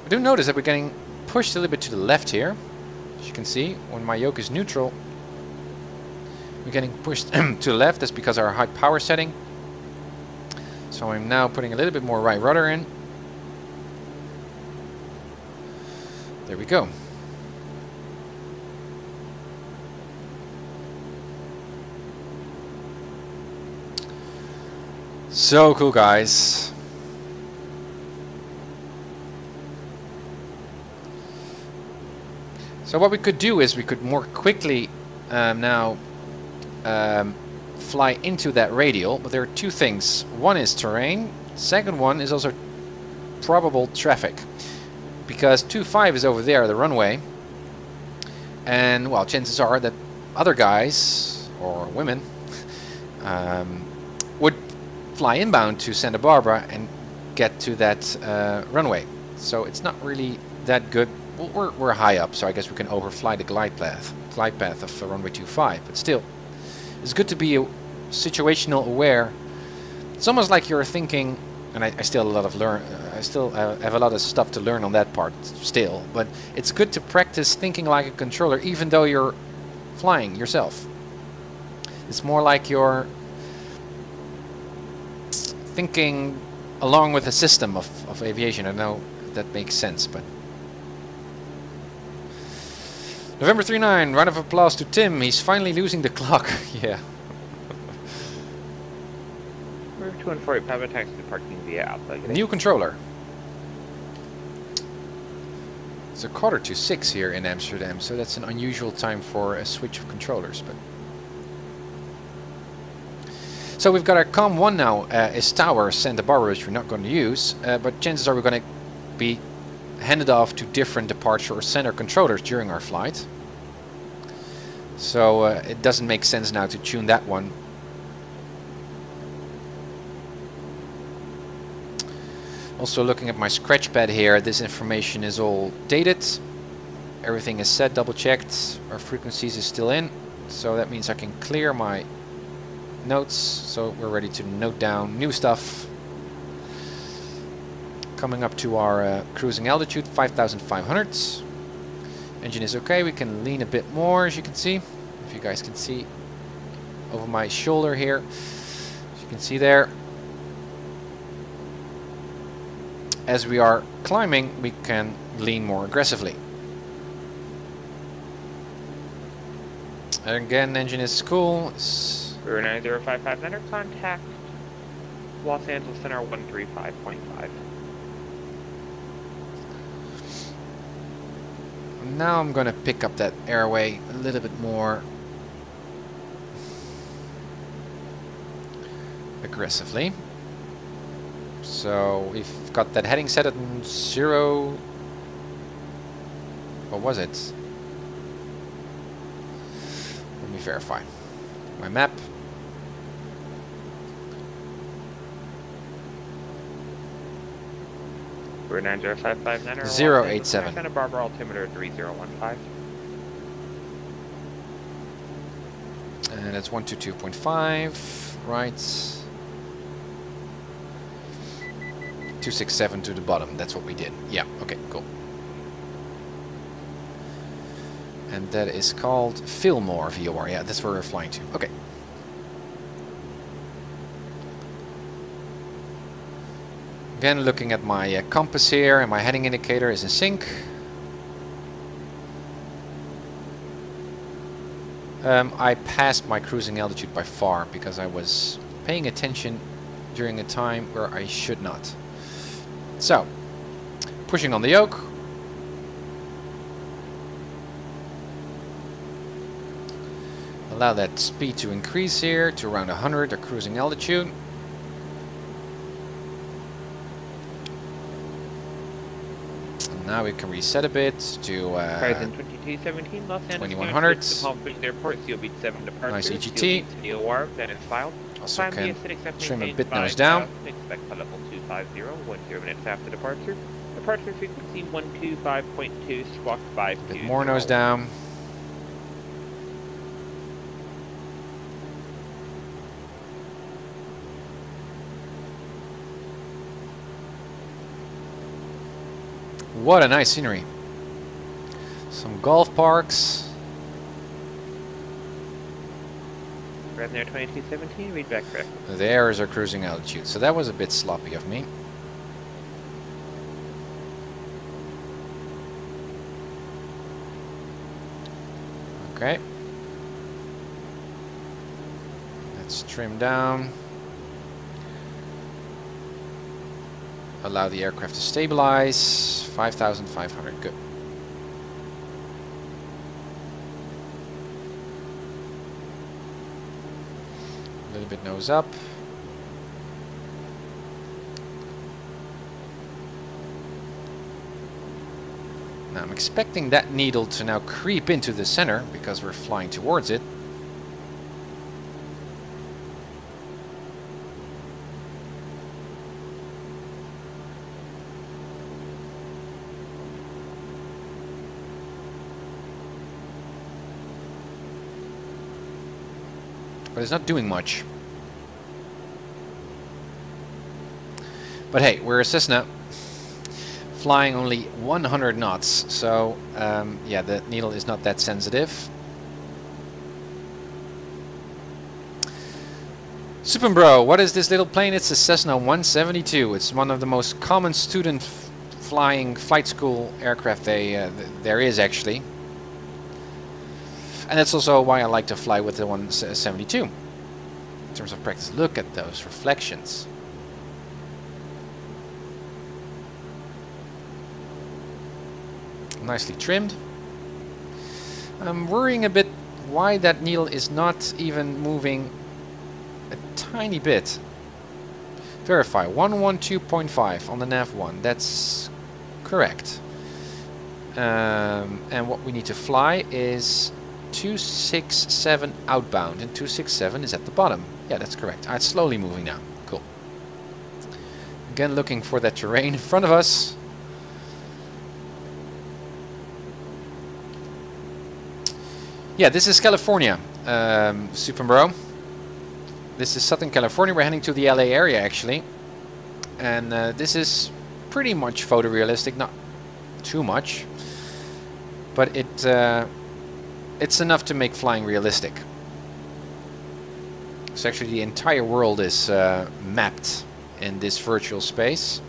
I do notice that we're getting pushed a little bit to the left here. As you can see, when my yoke is neutral, We're getting pushed to the left. That's because of our high power setting. So I'm now putting a little bit more right rudder in. There we go. So cool, guys. So what we could do is we could more quickly now fly into that radial, but there are two things. One is terrain, second one is also probable traffic, because 25 is over there, the runway, and well, chances are that other guys or women would fly inbound to Santa Barbara and get to that runway. So it's not really that good. Well, we're high up, so I guess we can overfly the glide path of runway 25. But still, it's good to be situational aware. It's almost like you're thinking, and I still have a lot of I still have a lot of stuff to learn on that part still. But it's good to practice thinking like a controller, even though you're flying yourself. It's more like you're thinking along with the system of aviation. I know that makes sense, but November 39, round of applause to Tim. He's finally losing the clock. Yeah. We're 248 Papa taxi parking via Alpha. New controller. It's a 5:45 here in Amsterdam, so that's an unusual time for a switch of controllers. But so we've got our COM1 now is Tower Santa Barbara, which we're not going to use, but chances are we're going to be handed off to different departure or center controllers during our flight. So it doesn't make sense now to tune that one. Also looking at my scratch pad here, this information is all dated. Everything is set, double checked. Our frequencies is still in. So that means I can clear my notes. So we're ready to note down new stuff. Coming up to our cruising altitude, 5,500. Engine is okay. We can lean a bit more, as you can see. If you guys can see over my shoulder here. As you can see there. As we are climbing, we can lean more aggressively. And again, engine is cool. We're 90559, contact Los Angeles Center 135.5. Now I'm gonna pick up that airway a little bit more aggressively. So we've got that heading set at 0. What was it? Let me verify my map. We're 90559 087. Santa Barbara altimeter 3015. And that's 122.5, right? 267 to the bottom, that's what we did. Yeah, okay, cool. And that is called Fillmore VOR. Yeah, that's where we're flying to. Okay. Again, looking at my compass here, and my heading indicator is in sync. I passed my cruising altitude by far because I was paying attention during a time where I should not. So, pushing on the yoke. Allow that speed to increase here to around 100, the cruising altitude. And now we can reset a bit to 2217 Los Angeles 2100. Palm Beach Airport, COB 7 departure. Nice EGT. New ORB, that is filed. Also can trim a bit nose down. Expect level 250, 10 minutes after departure. Departure frequency 125.2, squawk 520. Bit more nose down. What a nice scenery. Some golf parks. Red Air 2217, read back correct. There's our cruising altitude. So that was a bit sloppy of me. Okay. Let's trim down. Allow the aircraft to stabilize. 5,500, good. A little bit nose up. Now I'm expecting that needle to now creep into the center because we're flying towards it. But it's not doing much. But hey, we're a Cessna flying only 100 knots, so yeah, the needle is not that sensitive. Superbro, what is this little plane? It's a Cessna 172. It's one of the most common student flying flight school aircraft there is actually. And that's also why I like to fly with the 172. In terms of practice, look at those reflections. Nicely trimmed. I'm worrying a bit why that needle is not even moving a tiny bit. Verify 112.5 on the nav1. That's correct. And what we need to fly is 267 outbound, and 267 is at the bottom. Yeah, that's correct. It's slowly moving now. Cool. Again, looking for that terrain in front of us. Yeah, this is California, Superbro. This is Southern California. We're heading to the LA area actually, and this is pretty much photorealistic. Not too much, but it's enough to make flying realistic. So actually the entire world is mapped in this virtual space.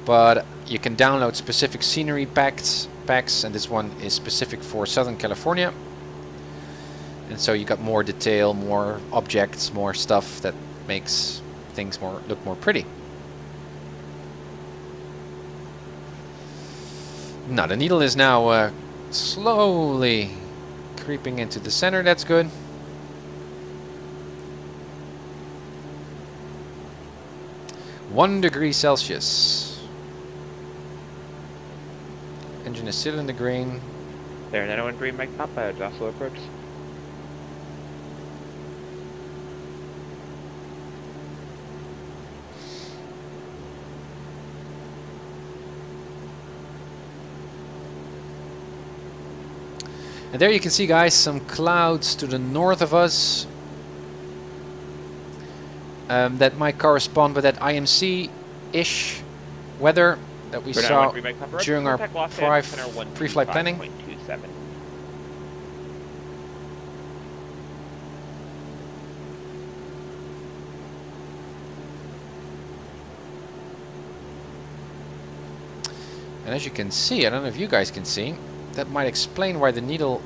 But you can download specific scenery packs, and this one is specific for Southern California. And so you got more detail, more objects, more stuff that makes things look more pretty. Now the needle is now slowly creeping into the center. That's good. °1°C. Engine is still in the green. There, 901 green Mike Papa, Jocelyn approach. And there you can see, guys, some clouds to the north of us. That might correspond with that IMC-ish weather that we saw during our pre-flight planning. And as you can see, I don't know if you guys can see, that might explain why the needle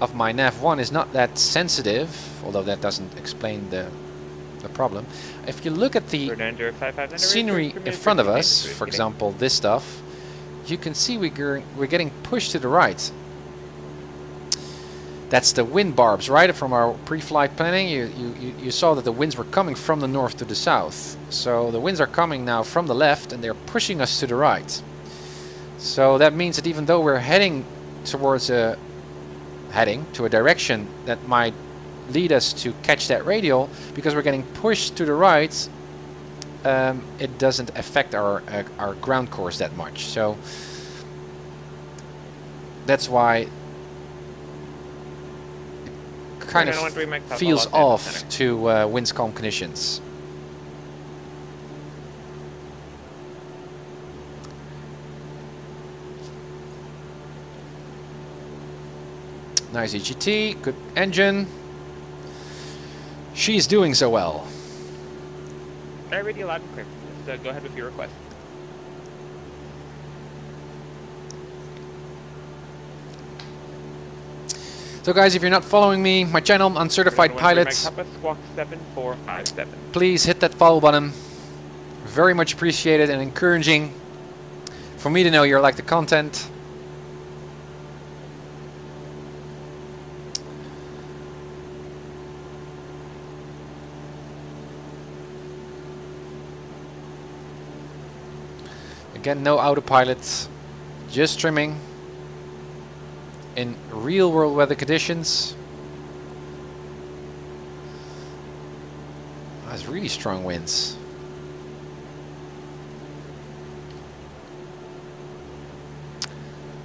of my nav1 is not that sensitive, although that doesn't explain the problem. If you look at the scenery in front of us, for example this stuff, you can see we're getting pushed to the right. That's the wind barbs, right? From our pre-flight planning, you saw that the winds were coming from the north to the south. So the winds are coming now from the left and they're pushing us to the right. So that means that even though we're heading towards to a direction that might lead us to catch that radial, because we're getting pushed to the right, it doesn't affect our ground course that much. So that's why it kind of feels off to winds calm conditions. Nice EGT, good engine. She's doing so well. I read you loud and clear. Just go ahead with your request. So guys, if you're not following me, my channel, Uncertified Pilot, Squawk 7457. please hit that follow button. Very much appreciated and encouraging for me to know you like the content. Again, no autopilot, just trimming in real world weather conditions. That's really strong winds.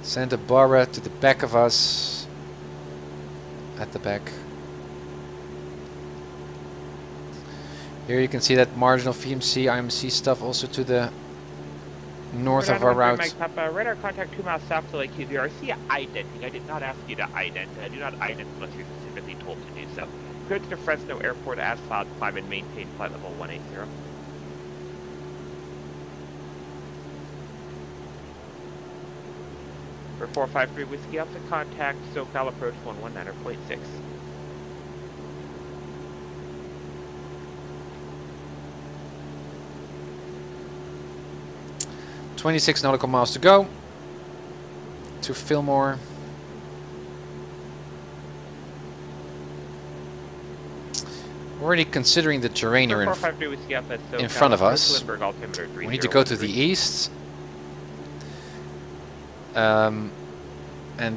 Santa Barbara to the back of us. At the back. Here you can see that marginal VMC, IMC stuff also to the north of our route. Radar contact 2 miles south to Lake QVRC identing. I did not ask you to ident. I do not ident unless you're specifically told to do so. Go to the Fresno Airport as cloud climb and maintain flight level 180. For 453 Whiskey Alpha contact SoCal approach 119.6. .26 nautical miles to go to Fillmore. Already considering the terrain here in front of us. We need to go to the east. And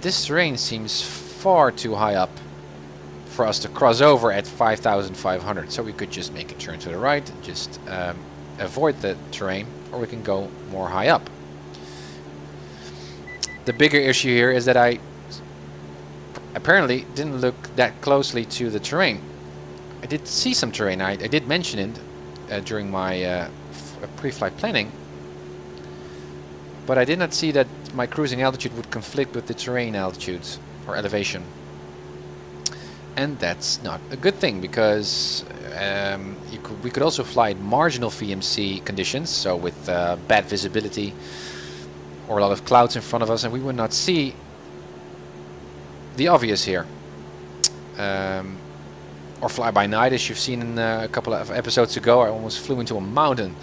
this terrain seems far too high up for us to cross over at 5,500. So we could just make a turn to the right, just avoid the terrain, or we can go more high up. The bigger issue here is that I apparently didn't look that closely to the terrain. I did see some terrain. I did mention it during my pre-flight planning, but I did not see that my cruising altitude would conflict with the terrain altitude or elevation. And that's not a good thing, because we could also fly at marginal VMC conditions, so with bad visibility or a lot of clouds in front of us, and we would not see the obvious here. Or fly by night, as you've seen in a couple of episodes ago. I almost flew into a mountain.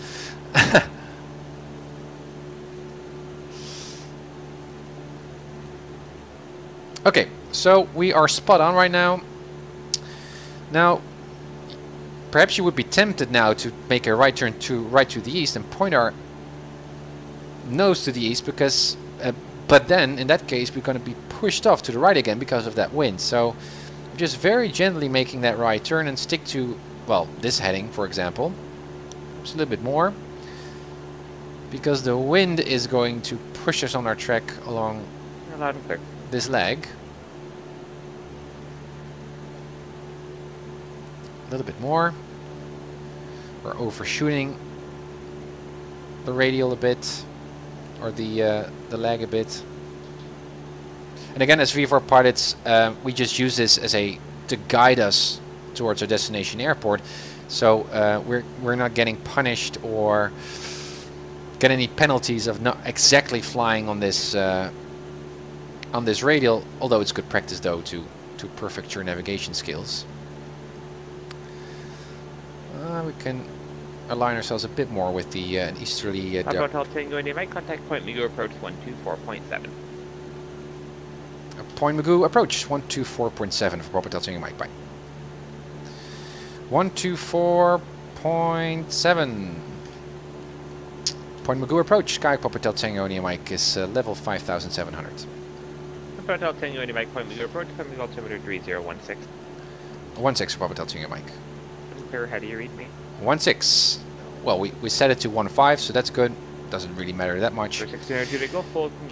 Okay, so we are spot on right now. Now, perhaps you would be tempted now to make a right turn to the east and point our nose to the east, because but then in that case we're going to be pushed off to the right again because of that wind. So just very gently making that right turn and stick to, well, this heading, for example. Just a little bit more, because the wind is going to push us on our track along this leg. A little bit more. We're overshooting the radial a bit, or the leg a bit. And again, as V4 pilots, we just use this as to guide us towards our destination airport. So we're not getting punished or get any penalties of not exactly flying on this radial. Although it's good practice though to perfect your navigation skills. We can align ourselves a bit more with the easterly. Hotel Tango India Mike, contact point Migo approach 124.7. Point Magoo approach 124.7 for Papa Tango Mike. Bye. 124.7. Point Magoo approach. Sky Papa Tango India Mike is level 5,700. Hotel Tango India Mike, point Magoo approach, coming altimeter 3016. 16 for Papa Tango Mike. Clear, how do you read me? 16. Well, we set it to 15, so that's good. Doesn't really matter that much. What you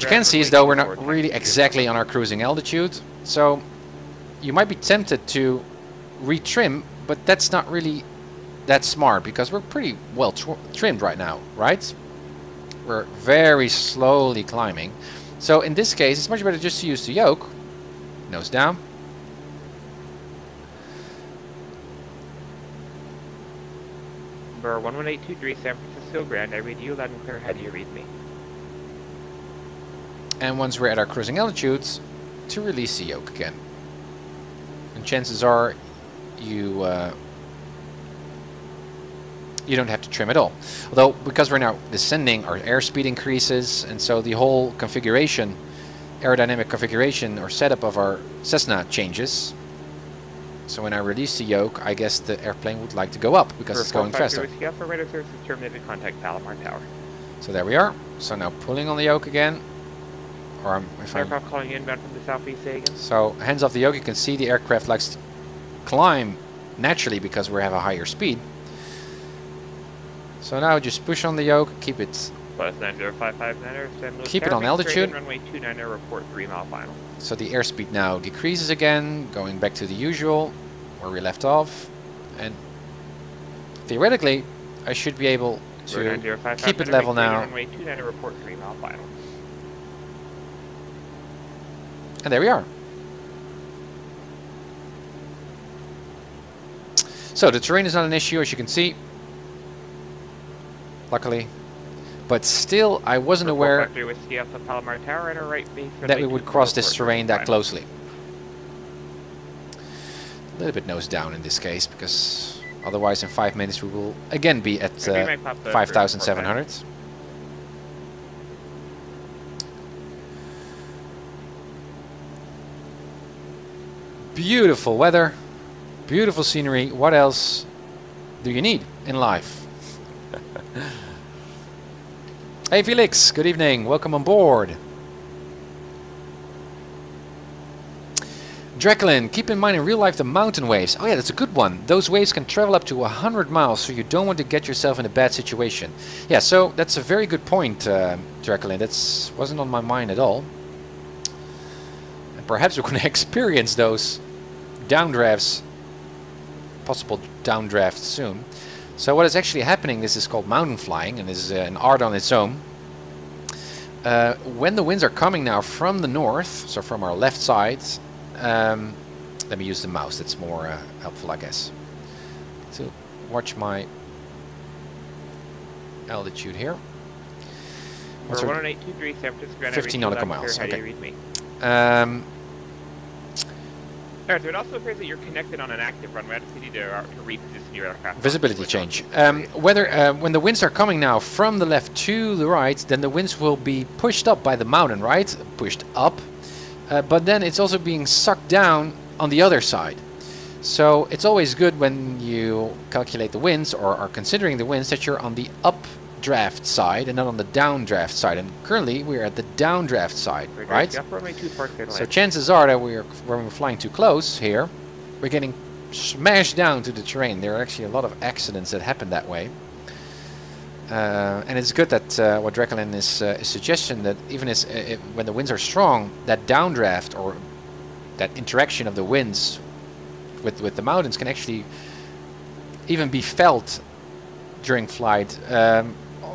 can see is though we're not really exactly on our cruising altitude, so you might be tempted to retrim, but that's not really that smart, because we're pretty well trimmed right now, right? We're very slowly climbing. So in this case, it's much better just to use the yoke, nose down, For 11823 San Francisco Grand, I read you loud and clear. How do you read me? And once we're at our cruising altitudes, to release the yoke again. And chances are you don't have to trim at all. Although, because we're now descending, our airspeed increases, and so the whole configuration, aerodynamic configuration or setup of our Cessna changes. So when I release the yoke, I guess the airplane would like to go up because it's going faster. Contact Palomar Tower. So there we are. So now pulling on the yoke again. Or if aircraft calling inbound from the southeast again. So hands off the yoke, you can see the aircraft likes to climb naturally because we have a higher speed. So now just push on the yoke, keep it. Plus 90559, keep it on altitude. Runway 29, report 3 mile final. So the airspeed now decreases again, going back to the usual where we left off, and theoretically I should be able to keep it level now. Runway 29, report 3 mile final. And there we are. So the terrain is not an issue, as you can see, luckily. But still, I wasn't aware that we would cross this terrain that closely. A little bit nose down in this case, because otherwise in 5 minutes we will again be at 5,700. Beautiful weather, beautiful scenery. What else do you need in life? Hey Felix, good evening, welcome on board. Draculin, keep in mind in real life the mountain waves. Oh yeah, that's a good one. Those waves can travel up to 100 miles, so you don't want to get yourself in a bad situation. Yeah, so that's a very good point, Draculin. That wasn't on my mind at all. And perhaps we're going to experience those downdrafts, possible downdrafts soon. So what is actually happening, this is called mountain flying, and this is an art on its own. When the winds are coming now from the north, so from our left side, let me use the mouse, that's more helpful, I guess. To watch my altitude here. What's 15 nautical miles, okay. Alright, so it also appears that you're connected on an active runway. I just need to reposition your aircraft. Visibility change. When the winds are coming now from the left to the right, then the winds will be pushed up by the mountain, right? Pushed up. But then it's also being sucked down on the other side. So it's always good when you calculate the winds or are considering the winds that you're on the updraft side and not on the downdraft side. And currently we're at the downdraft side, right? So chances are that when we're flying too close here, we're getting smashed down to the terrain. There are actually a lot of accidents that happen that way. And it's good that what Draculin is suggesting, that even when the winds are strong, that downdraft or that interaction of the winds with the mountains can actually even be felt during flight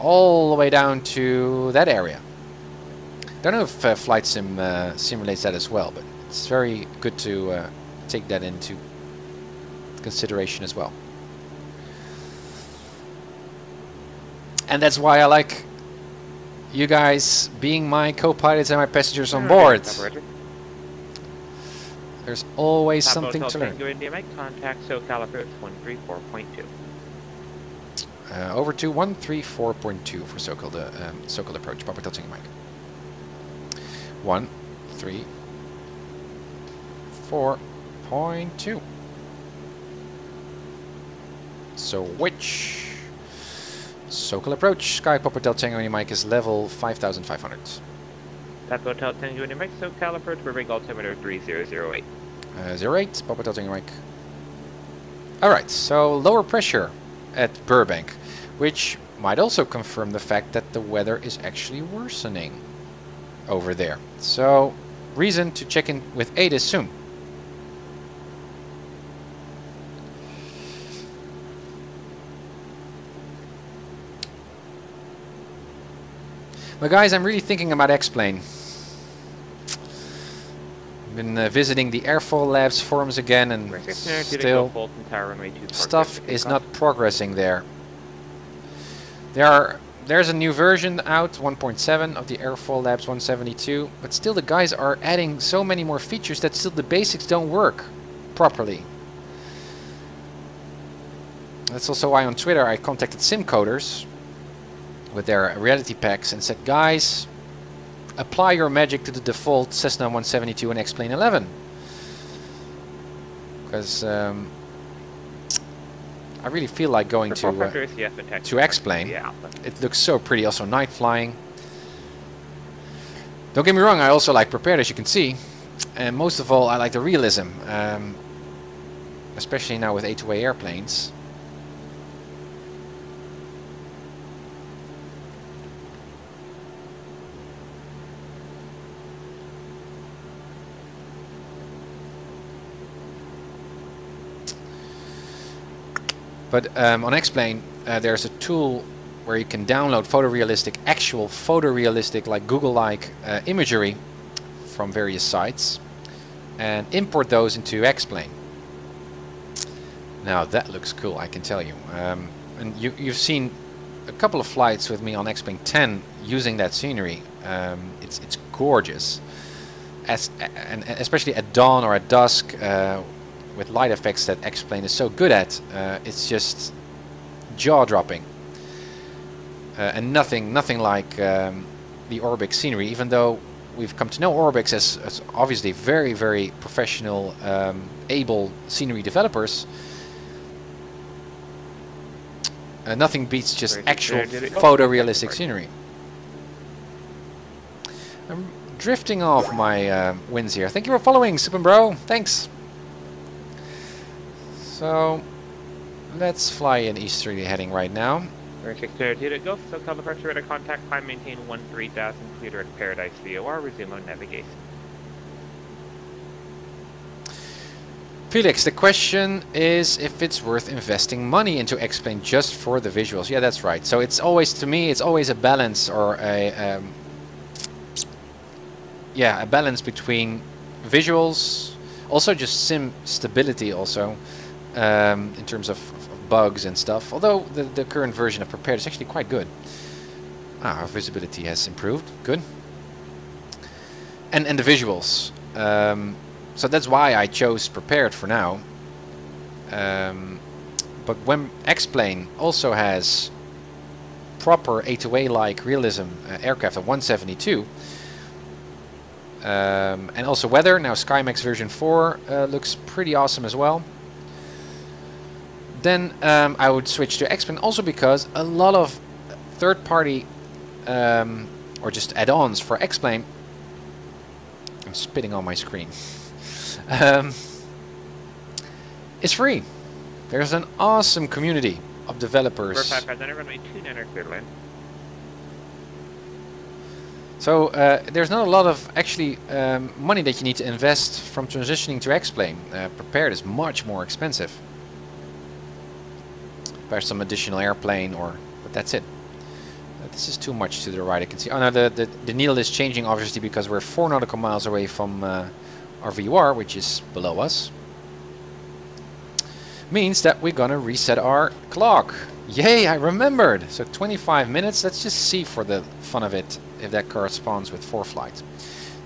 all the way down to that area. Don't know if Flight Sim simulates that as well, but it's very good to take that into consideration as well. And that's why I like you guys being my co-pilots and my passengers on board. There's always something to learn. Contact SoCal approach 134.2. Over to 134.2 for SoCal approach. Papa tilting mic. 134.2. So which SoCal approach? Sky Papa Delta Tango on your mic is level 5,500. Tap Hotel Tango on your mic, SoCal approach, Burbank altimeter 3008. 08, Papa Delta Tango mic. Alright, so lower pressure at Burbank, which might also confirm the fact that the weather is actually worsening over there. So, reason to check in with ATIS soon. But guys, I'm really thinking about X-Plane. I've been visiting the Airfall Labs forums again, and still stuff is not progressing there. There's a new version out, 1.7 of the Airfall Labs 172, but still the guys are adding so many more features that still the basics don't work properly. That's also why on Twitter I contacted sim coders with their reality packs and said, guys, apply your magic to the default Cessna 172 and X-Plane 11. Because I really feel like going to X-Plane. Yeah. It looks so pretty, also night flying. Don't get me wrong, I also like Prepar3D, as you can see. And most of all, I like the realism. Especially now with A2A airplanes. But on X-Plane, there's a tool where you can download actual photorealistic, like Google-like imagery from various sites and import those into X-Plane. Now that looks cool, I can tell you. And you've seen a couple of flights with me on X-Plane 10 using that scenery. It's gorgeous, and especially at dawn or at dusk. With light effects that X-Plane is so good at, it's just jaw-dropping, and nothing like the ORBX scenery. Even though we've come to know ORBX as obviously very, very professional, able scenery developers, nothing beats just actual photorealistic scenery. I'm drifting off my wins here. Thank you for following, Super Bro. Thanks. So let's fly in easterly heading right now. Go, so tell the pressure radar contact, climb, maintain 13,000, clear at Paradise VOR, resume on navigation. Felix, the question is if it's worth investing money into X-Plane just for the visuals. Yeah, that's right. So it's always, to me, it's always a balance, or a balance between visuals, also just sim stability also. In terms of bugs and stuff, although the current version of Prepar3D is actually quite good. Our visibility has improved, good. And the visuals. So that's why I chose Prepar3D for now. But when X-Plane also has proper A2A-like realism aircraft at 172, and also weather, now SkyMax version 4 looks pretty awesome as well. Then I would switch to X-Plane, also because a lot of third-party or just add-ons for X-Plane. I'm spitting on my screen. It's free. There's an awesome community of developers. So there's not a lot of actually money that you need to invest from transitioning to X-Plane. Prepar3D is much more expensive. There's some additional airplane, but that's it. This is too much to the right, I can see. Oh no, the needle is changing obviously because we're 4 nautical miles away from our VOR, which is below us. Means that we're gonna reset our clock. Yay, I remembered! So 25 minutes, let's just see for the fun of it if that corresponds with ForeFlight.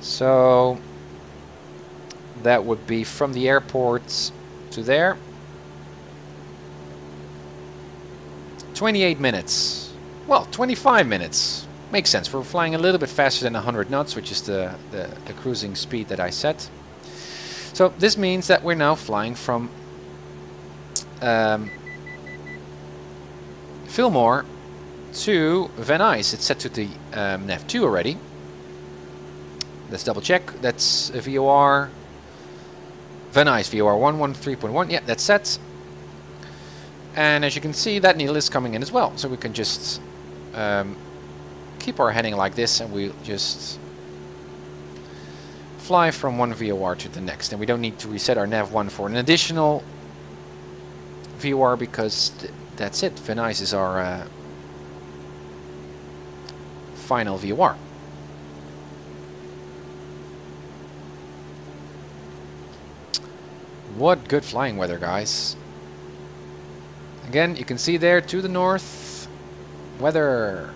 So that would be from the airport to there. 28 minutes. Well, 25 minutes. Makes sense. We're flying a little bit faster than 100 knots, which is the cruising speed that I set. So this means that we're now flying from Fillmore to Van Nuys. It's set to the nav2 already. Let's double check. That's a VOR. Van Nuys VOR 113.1. Yeah, that's set. And as you can see, that needle is coming in as well. So we can just keep our heading like this, and we'll just fly from one VOR to the next. And we don't need to reset our nav1 for an additional VOR because that's it. Van Nuys is our final VOR. What good flying weather, guys. Again, you can see there to the north, weather,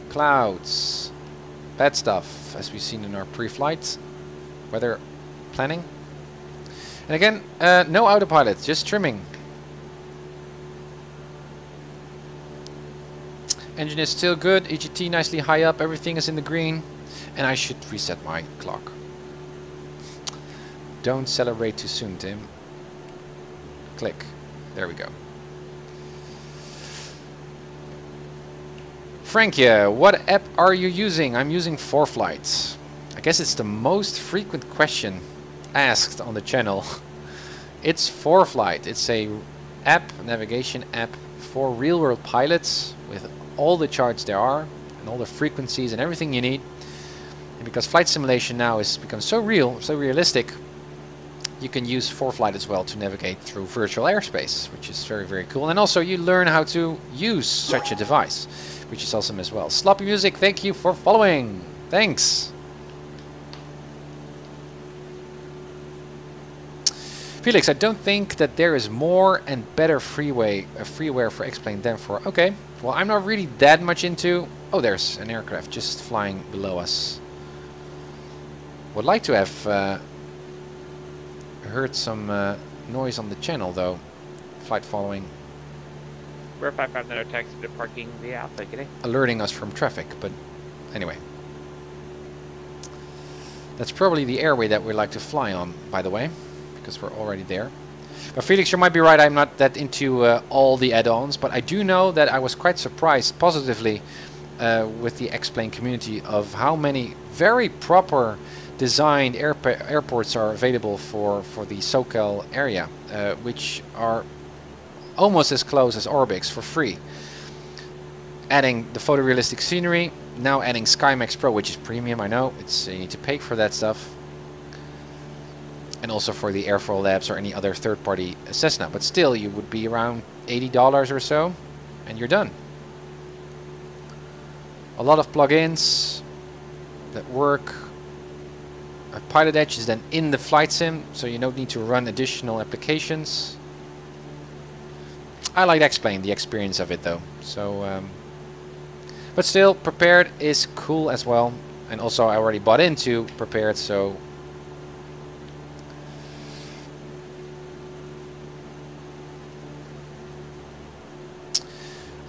clouds, bad stuff, as we've seen in our pre-flight weather planning. And again, no autopilot, just trimming. Engine is still good, EGT nicely high up, everything is in the green. And I should reset my clock. Don't celebrate too soon, Tim. Click. There we go. Frankia, what app are you using? I'm using ForeFlight. I guess it's the most frequent question asked on the channel. It's ForeFlight. It's a navigation app for real-world pilots with all the charts there are and all the frequencies and everything you need. And because flight simulation now has become so real, so realistic, you can use ForeFlight as well to navigate through virtual airspace, which is very, very cool. And also you learn how to use such a device, which is awesome as well. Sloppy Music, thank you for following. Thanks. Felix, I don't think that there is more and better freeware for X-Plane than for... Okay, well, I'm not really that much into... Oh, there's an aircraft just flying below us. Would like to have heard some noise on the channel, though. Flight following. We're 550 taxi to parking the Alpha, alerting us from traffic, but anyway. That's probably the airway that we like to fly on, by the way, because we're already there. But Felix, you might be right, I'm not that into all the add-ons, but I do know that I was quite surprised positively with the X-Plane community of how many very proper designed airports are available for the SoCal area, which are almost as close as ORBX for free. Adding the photorealistic scenery, now adding SkyMax Pro, which is premium, I know, it's you need to pay for that stuff. And also for the Airflow Labs or any other third-party Cessna, but still you would be around $80 or so, and you're done. A lot of plugins that work. PilotEdge is then in the flight sim, so you don't need to run additional applications. I like X-Plane, the experience of it though. So, but still, Prepared is cool as well, and also I already bought into Prepared, so.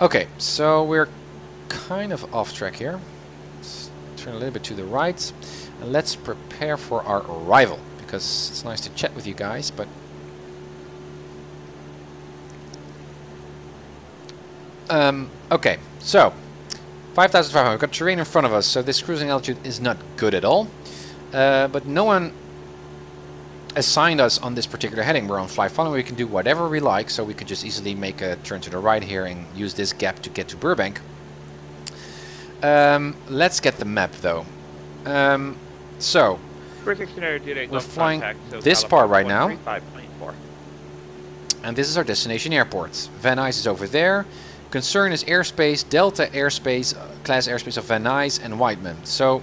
Okay, so we're kind of off track here. Let's turn a little bit to the right. And let's prepare for our arrival, because it's nice to chat with you guys, but okay, so 5,500, we've got terrain in front of us, so this cruising altitude is not good at all, but no one assigned us on this particular heading. We're on fly following, we can do whatever we like, so we could just easily make a turn to the right here and use this gap to get to Burbank. Let's get the map though. So, we're flying this part right now, and this is our destination airport. Van Nuys is over there. Concern is airspace, Delta airspace, class airspace of Van Nuys and Whiteman. So,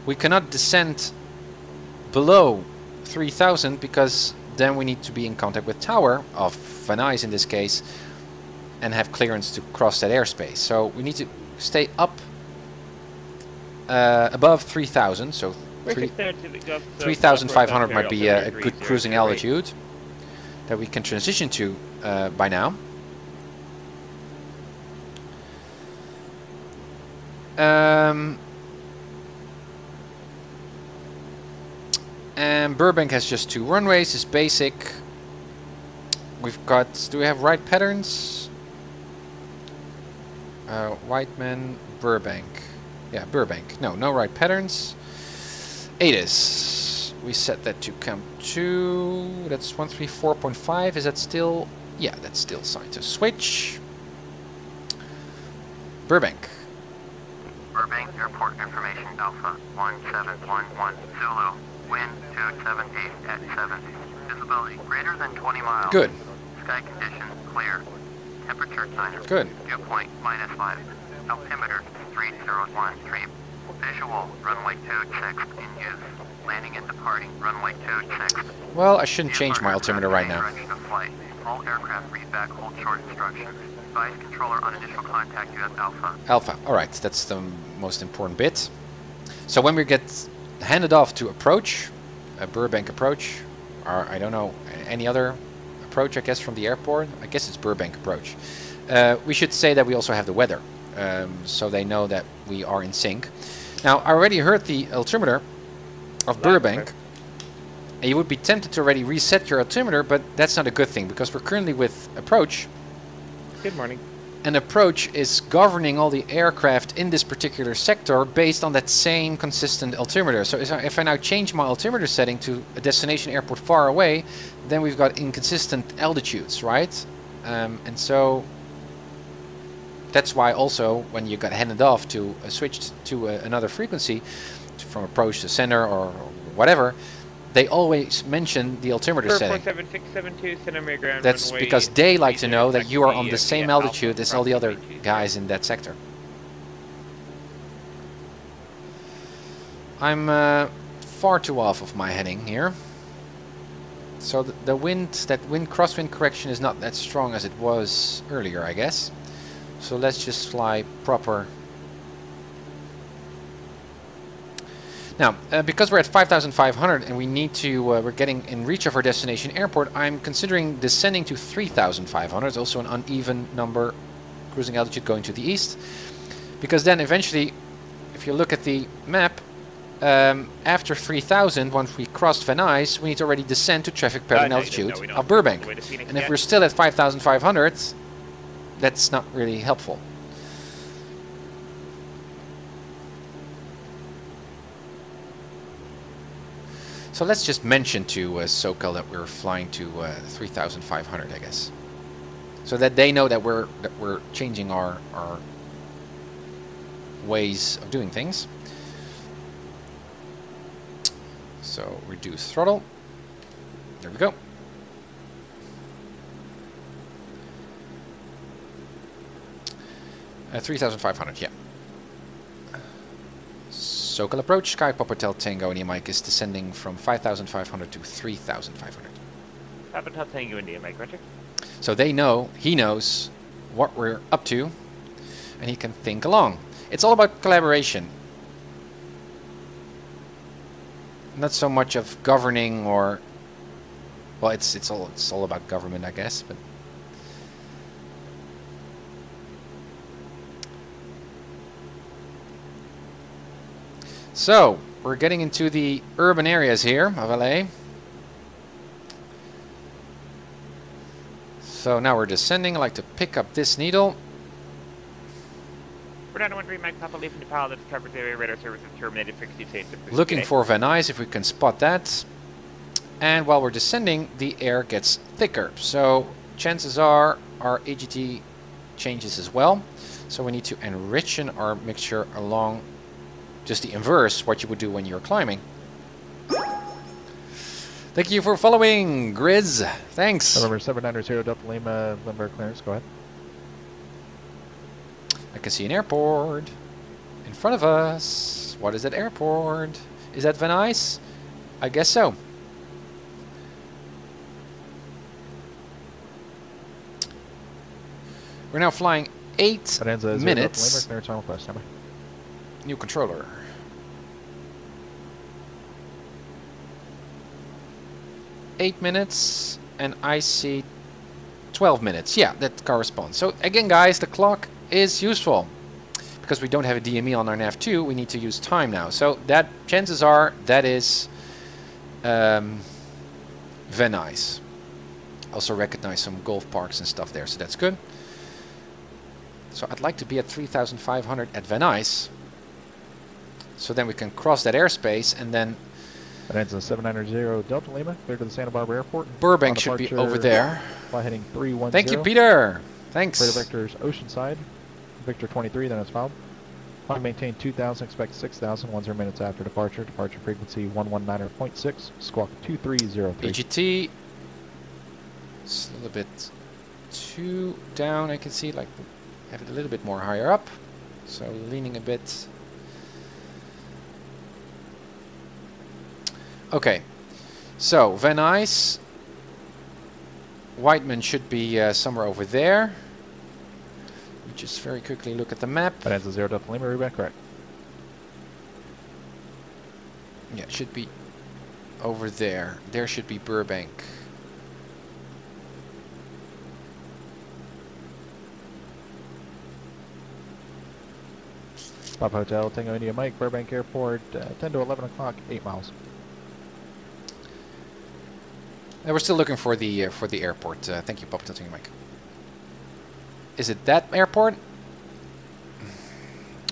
we cannot descend below 3000 because then we need to be in contact with tower of Van Nuys in this case and have clearance to cross that airspace. So, we need to stay up above 3000, so 3,500 might be a good cruising altitude that we can transition to by now. And Burbank has just 2 runways, is basic. We've got, do we have right patterns? Whiteman, Burbank. Yeah, Burbank. No, no right patterns. ATIS. We set that to Camp 2. That's 134.5. Is that still? Yeah, that's still signed to switch. Burbank. Burbank Airport Information Alpha 1711 Zulu. Wind 278 at 70. Visibility greater than 20 miles. Good. Sky conditions clear. Temperature sign. Good. Dew point -5. Altimeter 3013. Visual runway 26 in use. Landing and departing runway 26. Well, I shouldn't change my altimeter right now. All aircraft read back hold short instructions. Advise controller on initial contact US Alpha. Alpha. All right, that's the most important bit. So when we get handed off to approach, a Burbank approach, or I don't know, any other approach, I guess, from the airport. I guess it's Burbank approach. We should say that we also have the weather, so they know that we are in sync. Now, I already heard the altimeter of Burbank. And you would be tempted to already reset your altimeter, but that's not a good thing, because we're currently with approach. Good morning. And approach is governing all the aircraft in this particular sector based on that same consistent altimeter. So if I now change my altimeter setting to a destination airport far away, then we've got inconsistent altitudes, right? And so that's why also when you got handed off to switch to another frequency, from approach to center or whatever, they always mention the altimeter setting. 47672, centimeter ground That's runway because they like to know that you are on the taxi same via altitude Alpha as all the other approximately guys in that sector. I'm far too off of my heading here. So the wind, crosswind correction is not that strong as it was earlier, I guess. So let's just fly proper. Now, because we're at 5,500 and we need to, we're getting in reach of our destination airport, I'm considering descending to 3,500. It's also an uneven number, cruising altitude going to the east. Because then eventually, if you look at the map, after 3,000, once we crossed Van Nuys, we need to already descend to traffic pattern altitude of Burbank. And if we're still at 5,500, that's not really helpful. So let's just mention to SoCal that we're flying to 3,500, I guess, so that they know that we're changing our ways of doing things. So reduce throttle. There we go. At 3,500, yeah. SoCal approach, Sky Pop Hotel Tango India Mike is descending from 5,500 to 3,500. Pop Hotel Tango India Mike, Roger. So they know, he knows what we're up to, and he can think along. It's all about collaboration. Not so much of governing or, well, it's all about government, I guess, but. So, we're getting into the urban areas here of LA. So now we're descending. I like to pick up this needle. We're down to 13 Mike Papa leaving the pilot that's covered area radar services terminated 60 days. Looking for Van Nuys if we can spot that. And while we're descending, the air gets thicker. So chances are our AGT changes as well. So we need to enrich our mixture along just the inverse, what you would do when you're climbing. Thank you for following, Grizz. Thanks. November 790 Delta Lima, Limburg clearance, go ahead. I can see an airport in front of us. What is that airport? Is that Van Nuys? I guess so. We're now flying 8 minutes. New controller. Eight minutes, and I see 12 minutes. Yeah, that corresponds. So again, guys, the clock is useful. Because we don't have a DME on our nav2, we need to use time now. So that, chances are, that is Van Nuys. Also recognize some golf parks and stuff there, so that's good. So I'd like to be at 3,500 at Van Nuys. So then we can cross that airspace, and then that ends in 790 Delta Lima, clear to the Santa Barbara Airport. Burbank should be over there. Fly heading 310. Thank you, Peter. Thanks. Clear vectors Oceanside, Victor 23, then it's fouled. Fly maintain 2,000, expect 6,000, 10 minutes after departure. Departure frequency 119.6, squawk 2303. AGT, it's a little bit too down, I can see, like have it a little bit more higher up. So leaning a bit. Okay, so Van Nuys, Whiteman should be somewhere over there. me just very quickly look at the map. Bonanza 0 Delta Lima, reback, correct. Yeah, it should be over there. There should be Burbank. Papa Hotel, Tango India Mike, Burbank Airport, 10 to 11 o'clock, 8 miles. We're still looking for the airport. Thank you, Papa Hotel Tango Mike. Is it that airport?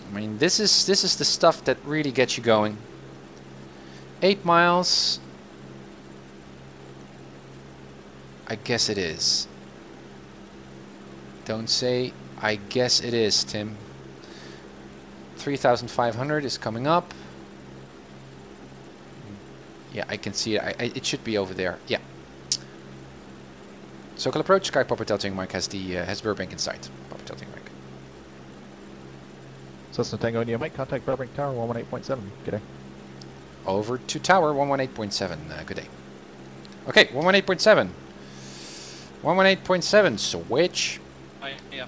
I mean, this is the stuff that really gets you going. 8 miles. I guess it is. Don't say I guess it is, Tim. 3,500 is coming up. Yeah, I can see it. It should be over there. Yeah. Circle approach. Sky Papa Telting Mike has Burbank in sight. Papa Telting Mike. Cessna Tango India Mike, contact Burbank Tower 118.7. Good day. Over to Tower 118.7. Good day. Okay, 118.7. 118.7. Switch.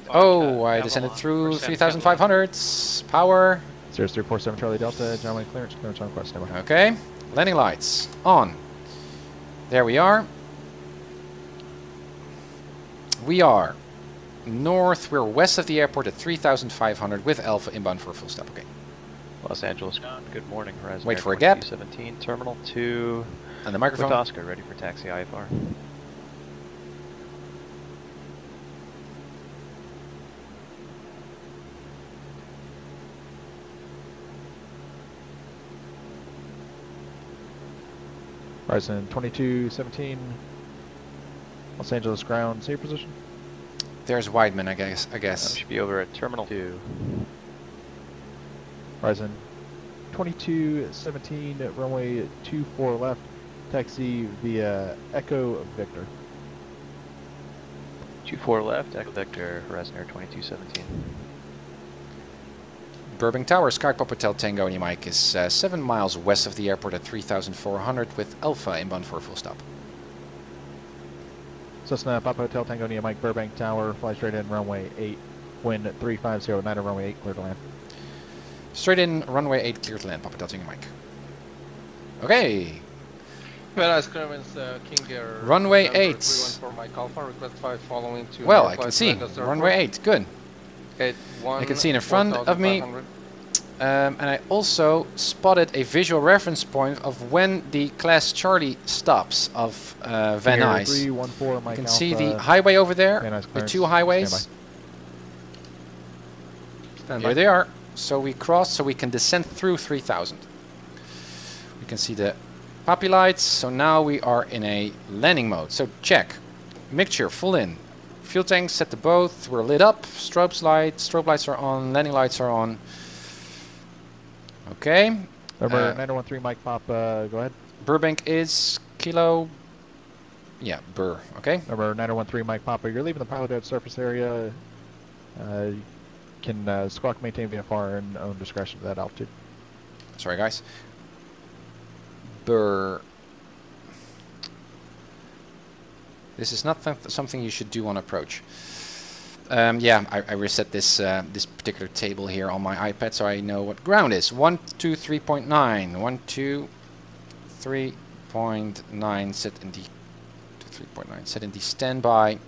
Oh, I descended through 3,500. Power. 0347 Charlie Delta, gentlemen, clearance on request. Okay, landing lights on. There we are. We are north, we're west of the airport at 3,500 with Alpha inbound for a full stop. Okay. Los Angeles, good morning. Horizon Wait Air for a gap. 17, Terminal 2. And the microphone. With Oscar, ready for taxi IFR. Horizon 2217, Los Angeles ground, safe position. There's Weidman, I guess. Should be over at Terminal 2. Horizon 2217, runway 24 left, taxi via Echo Victor. 24 left, Echo Victor, Horizon Air 2217. Burbank Tower, Sky Papa Hotel Tango and Mike is 7 miles west of the airport at 3,400 with Alpha inbound for a full stop. Cessna Papa Hotel Tango India Mike, Burbank Tower, fly straight in, runway 8, wind 350, 9 runway 8, clear to land. Straight in, runway 8, clear to land, Papa Hotel Tango Mike. Okay. Runway 8. Well, I can see. Runway 8, good. I can see in front of me. And I also spotted a visual reference point of when the Class Charlie stops of Van Nuys. You can see the highway over there, the 2 highways. Here they are. So we cross, so we can descend through 3,000. We can see the poppy lights. So now we are in a landing mode. So check. Mixture, full in. Fuel tanks set to both. We're lit up. Strobe lights are on. Landing lights are on. Okay. Number 913 Mike Pop, go ahead. Burbank is Kilo. Yeah, Burr. Okay. Number 913 Mike Papa, you're leaving the PilotEdge surface area. You can squawk maintain VFR and own discretion to that altitude. Sorry, guys. Burr. This is not something you should do on approach. Yeah, I reset this this particular table here on my iPad so I know what ground is. 123.9. 123.9 set in the 3.9 set in the standby.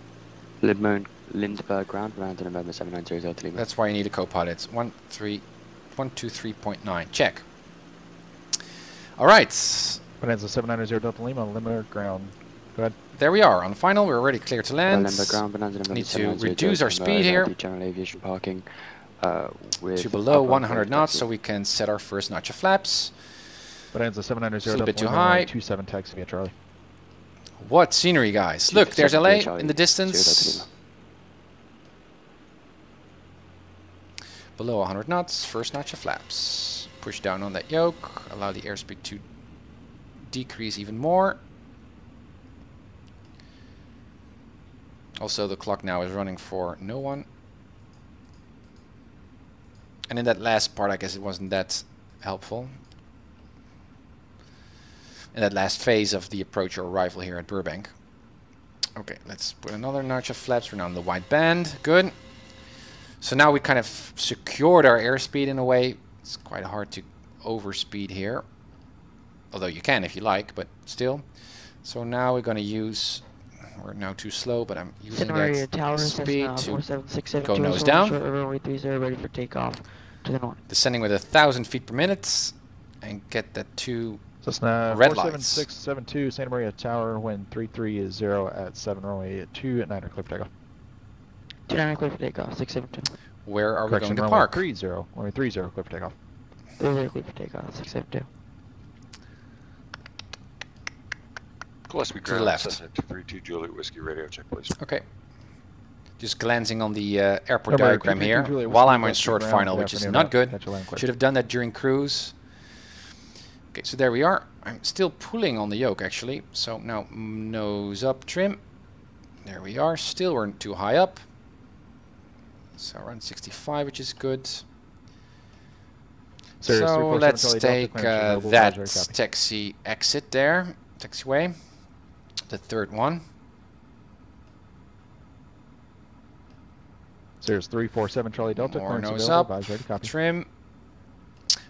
Lindbergh ground, round to November 790 Lima. That's why you need a co-pilot. 123.9. Check. All right. Bonanza 790 Delta Lima, Lindbergh ground. Go ahead. There we are. On final, we're already clear to land. Need to reduce our speed here general aviation parking to below 100 knots so we can set our first notch of flaps. Bonanza 790 a little bit too high. 27 taxi via Charlie. What scenery, guys. Look, there's LA in the distance. Below 100 knots, first notch of flaps. Push down on that yoke, allow the airspeed to decrease even more. Also, the clock now is running for no one. And in that last part, I guess it wasn't that helpful. In that last phase of the approach or arrival here at Burbank. Okay, let's put another notch of flaps. We're now on the wide band. Good. So now we kind of secured our airspeed in a way. It's quite hard to overspeed here. Although you can if you like, but still. So now we're going to use, we're now too slow, but I'm using that speed to go nose down. Runway 30 ready for takeoff to the north. Descending with 1,000 feet per minute and get that 2 Cessna red lights. 47672 Santa Maria Tower, wind 33 at 7 runway 29 clear for takeoff. 29 clear for takeoff, 672. Where are we going to runway park? 30, runway 30 clear for takeoff. 30 clear for takeoff, 672. Gillespie To the ground, left. Cessna 232 Juliet Whiskey radio check, please. Okay. Just glancing on the airport Number diagram 232 here Juliet while Whiskey, I'm on Gillespie short ground, final, good which is afternoon, not good. catch a land clear. Should have done that during cruise. Okay, so there we are. I'm still pulling on the yoke actually. So now nose up trim. There we are. Still we're too high up. So around 65, which is good. Sirius So 347 let's Charlie take Delta, clearance available, that Roger, copy. taxi exit there, taxiway, the third one. Sirius 347 Charlie Delta, More clearance nose available, up, advise ready, copy. trim.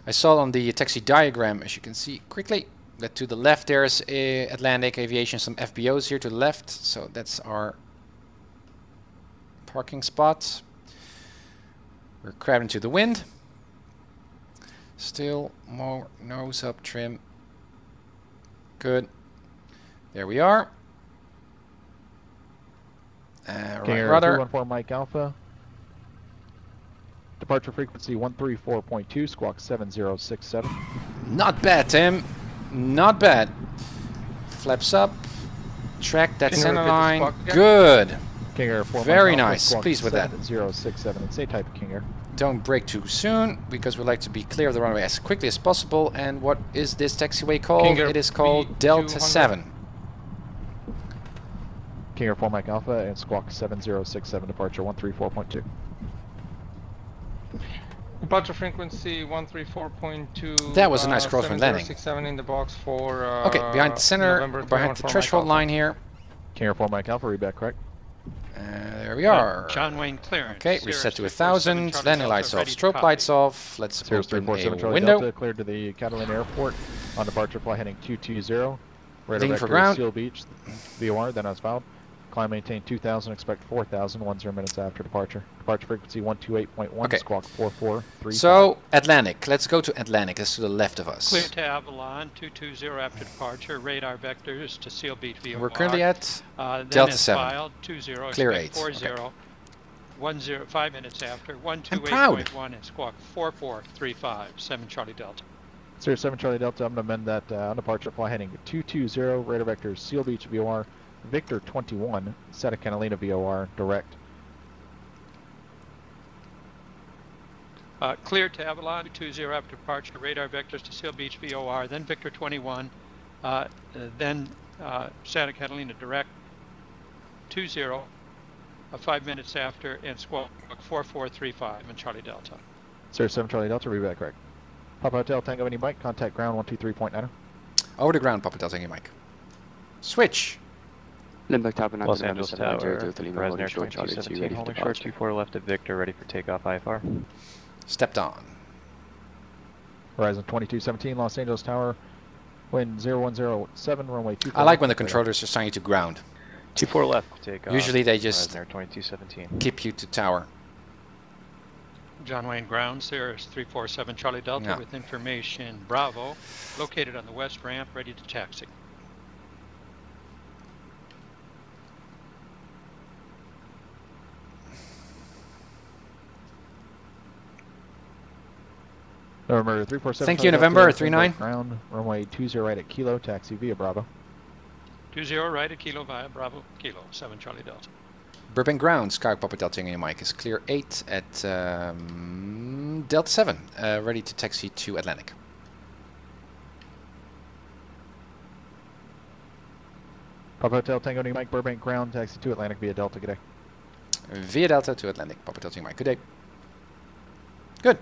I saw on the taxi diagram, as you can see quickly, that to the left there is Atlantic Aviation, some FBOs here to the left, so that's our parking spot. We're crabbing to the wind. Still more nose up trim. Good. There we are. Right rudder. 214 Mike Alpha. Departure frequency 134.2, squawk 7067. Not bad, Tim. Not bad. Flaps up. Track that center line. Good. King Air 4 Very Mike Alpha, nice. squawk Pleased with that. 7067. It's a type of King Air. Don't brake too soon because we like to be clear of the runway as quickly as possible. And what is this taxiway called? It is called Delta 7. King Air 4 Mike Alpha and squawk 7067, departure 134.2. Departure frequency 134.2. That was a nice crosswind landing. 7067 in the box for. Okay, behind the center, behind the threshold line here. King Air 4 Mike Alpha, read back correct. There we are. John Wayne clearance. Okay, reset to 1,000. Landing lights off, strobe lights off. Let's Sirius open 347 a Charlie window. Delta, cleared to the Catalina Airport. On departure, fly heading 220. Radar Lean for vector ground. Seal Beach, VOR, then as filed. Climb maintain 2,000, expect 4,000, 10 minutes after departure. Departure frequency 128.1, Okay. squawk 4435. So, Atlantic. Let's go to Atlantic. That's to the left of us. Clear to Avalon, 220 after departure. Radar vectors to Seal Beach VOR. We're currently at then Delta as 7. Filed, 20, Clear expect 8. 40, Okay. 10, 5 minutes after. 128.1 and squawk 4435, 7 Charlie Delta. Sirius 7 Charlie Delta, I'm going to amend that on departure, fly heading 220, radar vectors Seal Beach VOR, Victor 21, Santa Catalina VOR, direct. Clear to Avalon, 20 after departure. Radar vectors to Seal Beach VOR, then Victor 21, then Santa Catalina direct, 20, 5 minutes after, and squawk 4435 and Charlie Delta. Sirius 7 Charlie Delta, read back correct. Papa Hotel Tango Any Mike, contact ground 123.9. Over the ground, Papa Delta, Mike. Switch. Limburg Tower, Los Angeles Tower, Lima, Resner short Charlie 2, 2217, ready for holding short departure. 24 left at Victor, ready for takeoff IFR. Stepped on. Horizon 2217, Los Angeles Tower, wind 0107, runway 24. I like when the controllers assign you to ground. 24 left to takeoff. Usually they just Resner 2217. keep you to tower. John Wayne ground, Sirius 347 Charlie Delta Yeah. with information Bravo, located on the west ramp, ready to taxi. November 347. Thank you, Charlie November Delta, 39. Ground, runway 20 right at Kilo, taxi via Bravo. 20 right at Kilo via Bravo, Kilo, 7 Charlie Delta. Burbank ground, Sky Papa Delta Tango Mike is clear 8 at Delta 7, ready to taxi to Atlantic. Papa Hotel Tango Any Mike, Burbank ground, taxi to Atlantic via Delta, good day. Via Delta to Atlantic, Papa Delta Tango Mike. Good day. Good.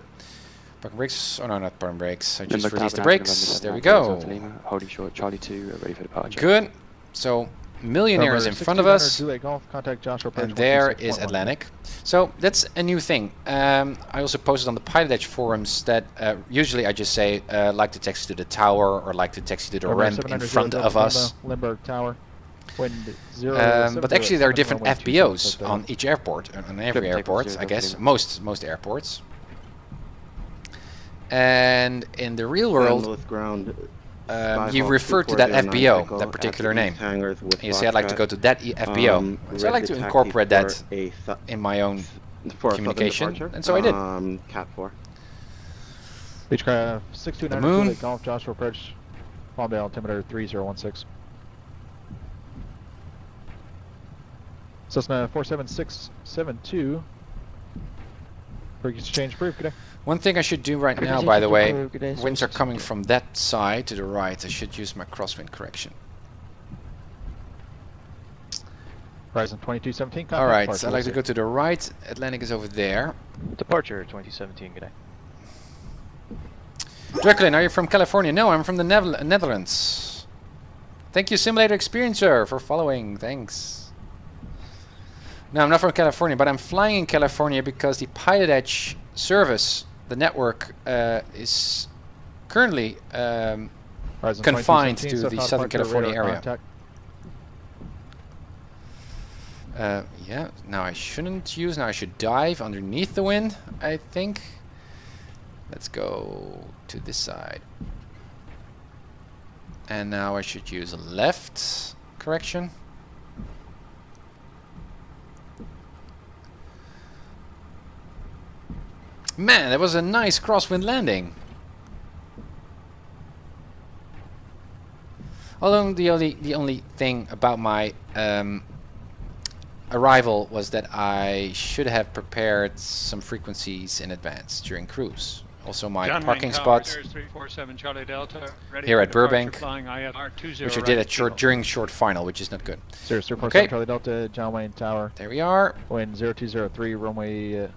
Parking brakes. Oh no, not parking brakes. I just Limburg released the Tower, brakes. November There we 7, go. Delta Lima, holding short Charlie 2, ready for departure. Good. So millionaires in front of us, Golf, contact Joshua and there is Atlantic. So that's a new thing. I also posted on the PilotEdge forums that usually I just say like to taxi to the tower or like to taxi to the ramp in front of us. Limburg Tower. Wind but actually there are different FBOs on each airport, on every airport, I guess, most airports. And in the real world, you refer to that FBO, that particular name. And you say, I'd like to go to that FBO. So I like to incorporate that in my own communication, and so I did. Cat 4. Beechcraft 629 Golf, Joshua approach, Palmdale, altimeter 3016. Cessna 47672. Frequency change approved. Good day. One thing I should do right now, by the way, winds are coming from that side to the right. I should use my crosswind correction. Horizon 2217. Alright, so I'd like to go to the right. Atlantic is over there. Departure 2017, good day. Draclin, are you from California? No, I'm from the Netherlands. Thank you, Simulator Experiencer, for following. Thanks. No, I'm not from California, but I'm flying in California because the PilotEdge service, the network, is currently confined to the Southern California area. Yeah, now I shouldn't use, now I should dive underneath the wind, I think. Let's go to this side. And now I should use a left correction. Man, that was a nice crosswind landing. Although the only thing about my arrival was that I should have prepared some frequencies in advance during cruise. Also my parking spot here at Burbank, which I did at during short final, which is not good. Okay. Charlie Delta, John Wayne Tower. There we are. Wind 0203, runway,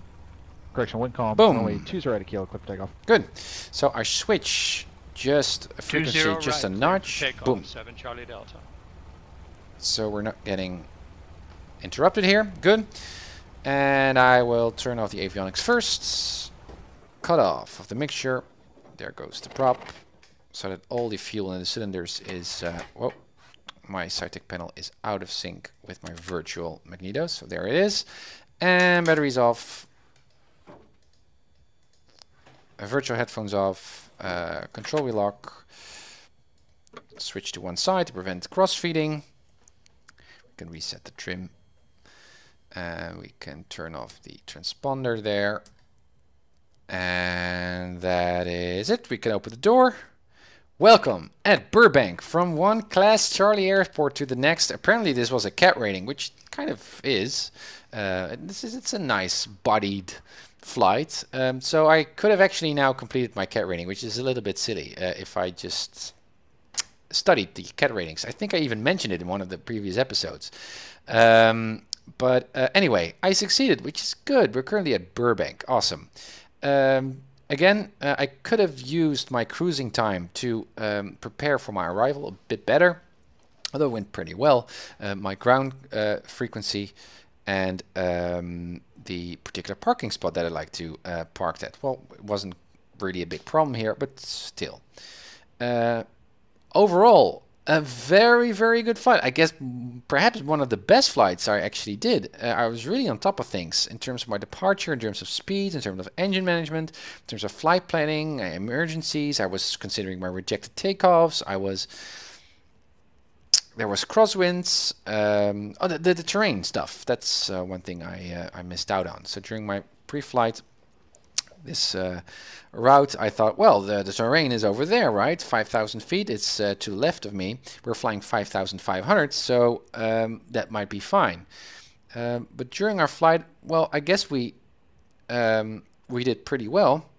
correction, wind calm. Boom. Runway 20 at a kilo, clip takeoff. Good. So I switch just a frequency, just a notch. Boom. 7 Charlie Delta. So we're not getting interrupted here. Good. And I will turn off the avionics first. Cut off of the mixture. There goes the prop. So that all the fuel in the cylinders is... whoa. My Saitek panel is out of sync with my virtual magneto. So there it is. And batteries off. Virtual headphones off. Control wheel lock. Switch to one side to prevent cross-feeding. We can reset the trim. We can turn off the transponder there. And that is it. We can open the door. Welcome at Burbank from one Class Charlie airport to the next. Apparently this was a cat rating, which kind of is. It's a nice bodied flight. So I could have actually now completed my cat rating, which is a little bit silly if I just studied the cat ratings. I think I even mentioned it in one of the previous episodes. But anyway, I succeeded, which is good. We're currently at Burbank. Awesome. Again, I could have used my cruising time to prepare for my arrival a bit better, although it went pretty well. My ground frequency and the particular parking spot that I like to park at. Well, it wasn't really a big problem here, but still. Overall, a very, very good flight. I guess perhaps one of the best flights I actually did. I was really on top of things in terms of my departure, in terms of speed, in terms of engine management, in terms of flight planning, emergencies. I was considering my rejected takeoffs. There was crosswinds. The terrain stuff. That's one thing I missed out on. So during my pre-flight, this route, I thought, well, the terrain is over there, right? 5,000 feet. It's to the left of me. We're flying 5,500, so that might be fine. But during our flight, well, I guess we did pretty well.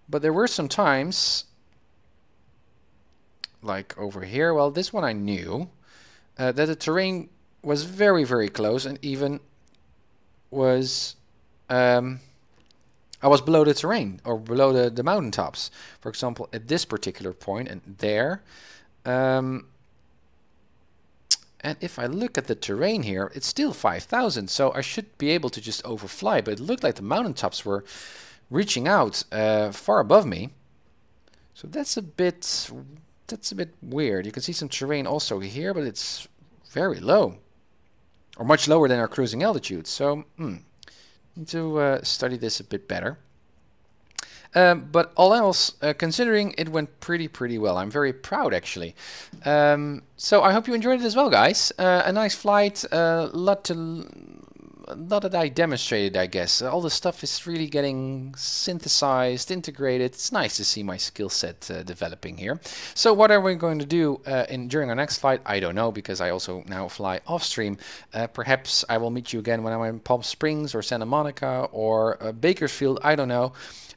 But there were some times, like over here. Well, this one I knew that the terrain was very, very close, and even was. I was below the terrain, or below the mountaintops. For example, at this particular point, and there. And And if I look at the terrain here, it's still 5,000, so I should be able to just overfly, but it looked like the mountaintops were reaching out far above me. So that's a bit weird. You can see some terrain also here, but it's very low, or much lower than our cruising altitude. So need to study this a bit better. But all else, considering, it went pretty well. I'm very proud, actually. So I hope you enjoyed it as well, guys. A nice flight, a lot that I demonstrated, I guess. All the stuff is really getting synthesized, integrated. It's nice to see my skill set developing here. So what are we going to do during our next flight? I don't know, because I also now fly off stream. Perhaps I will meet you again when I'm in Palm Springs or Santa Monica or Bakersfield. I don't know.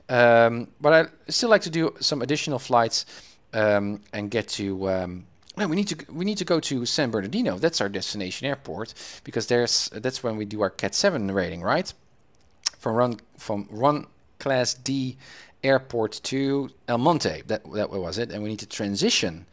But I still like to do some additional flights and get to. We need to go to San Bernardino. That's our destination airport, because that's when we do our Cat 7 rating, right? From Run Class D airport to El Monte. That was it, and we need to transition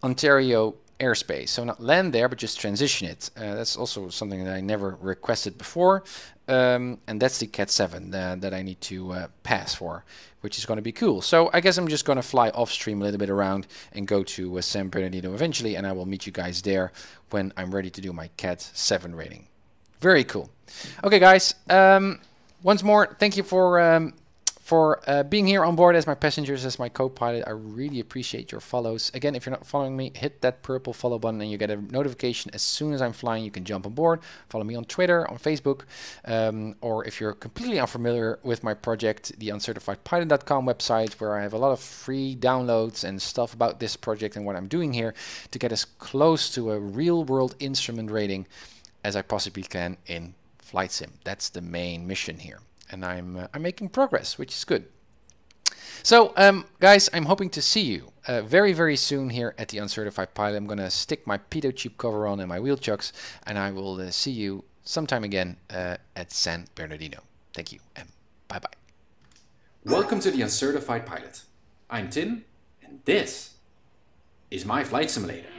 Ontario airspace. So not land there, but just transition it. That's also something that I never requested before. And that's the Cat 7 that I need to pass for, which is going to be cool. So I guess I'm just going to fly off stream a little bit around and go to San Bernardino eventually, and I will meet you guys there when I'm ready to do my Cat 7 rating. Very cool. Okay, guys. Once more, thank you for being here on board as my passengers, as my co-pilot. I really appreciate your follows. Again, if you're not following me, hit that purple follow button and you get a notification as soon as I'm flying. You can jump on board, follow me on Twitter, on Facebook, or if you're completely unfamiliar with my project, the uncertifiedpilot.com website, where I have a lot of free downloads and stuff about this project and what I'm doing here to get as close to a real-world instrument rating as I possibly can in Flight Sim. That's the main mission here. And I'm making progress, which is good. So, guys, I'm hoping to see you very soon here at the Uncertified Pilot. I'm going to stick my pitot tube cover on and my wheel chucks, and I will see you sometime again at San Bernardino. Thank you, and bye-bye. Welcome to the Uncertified Pilot. I'm Tim, and this is my flight simulator.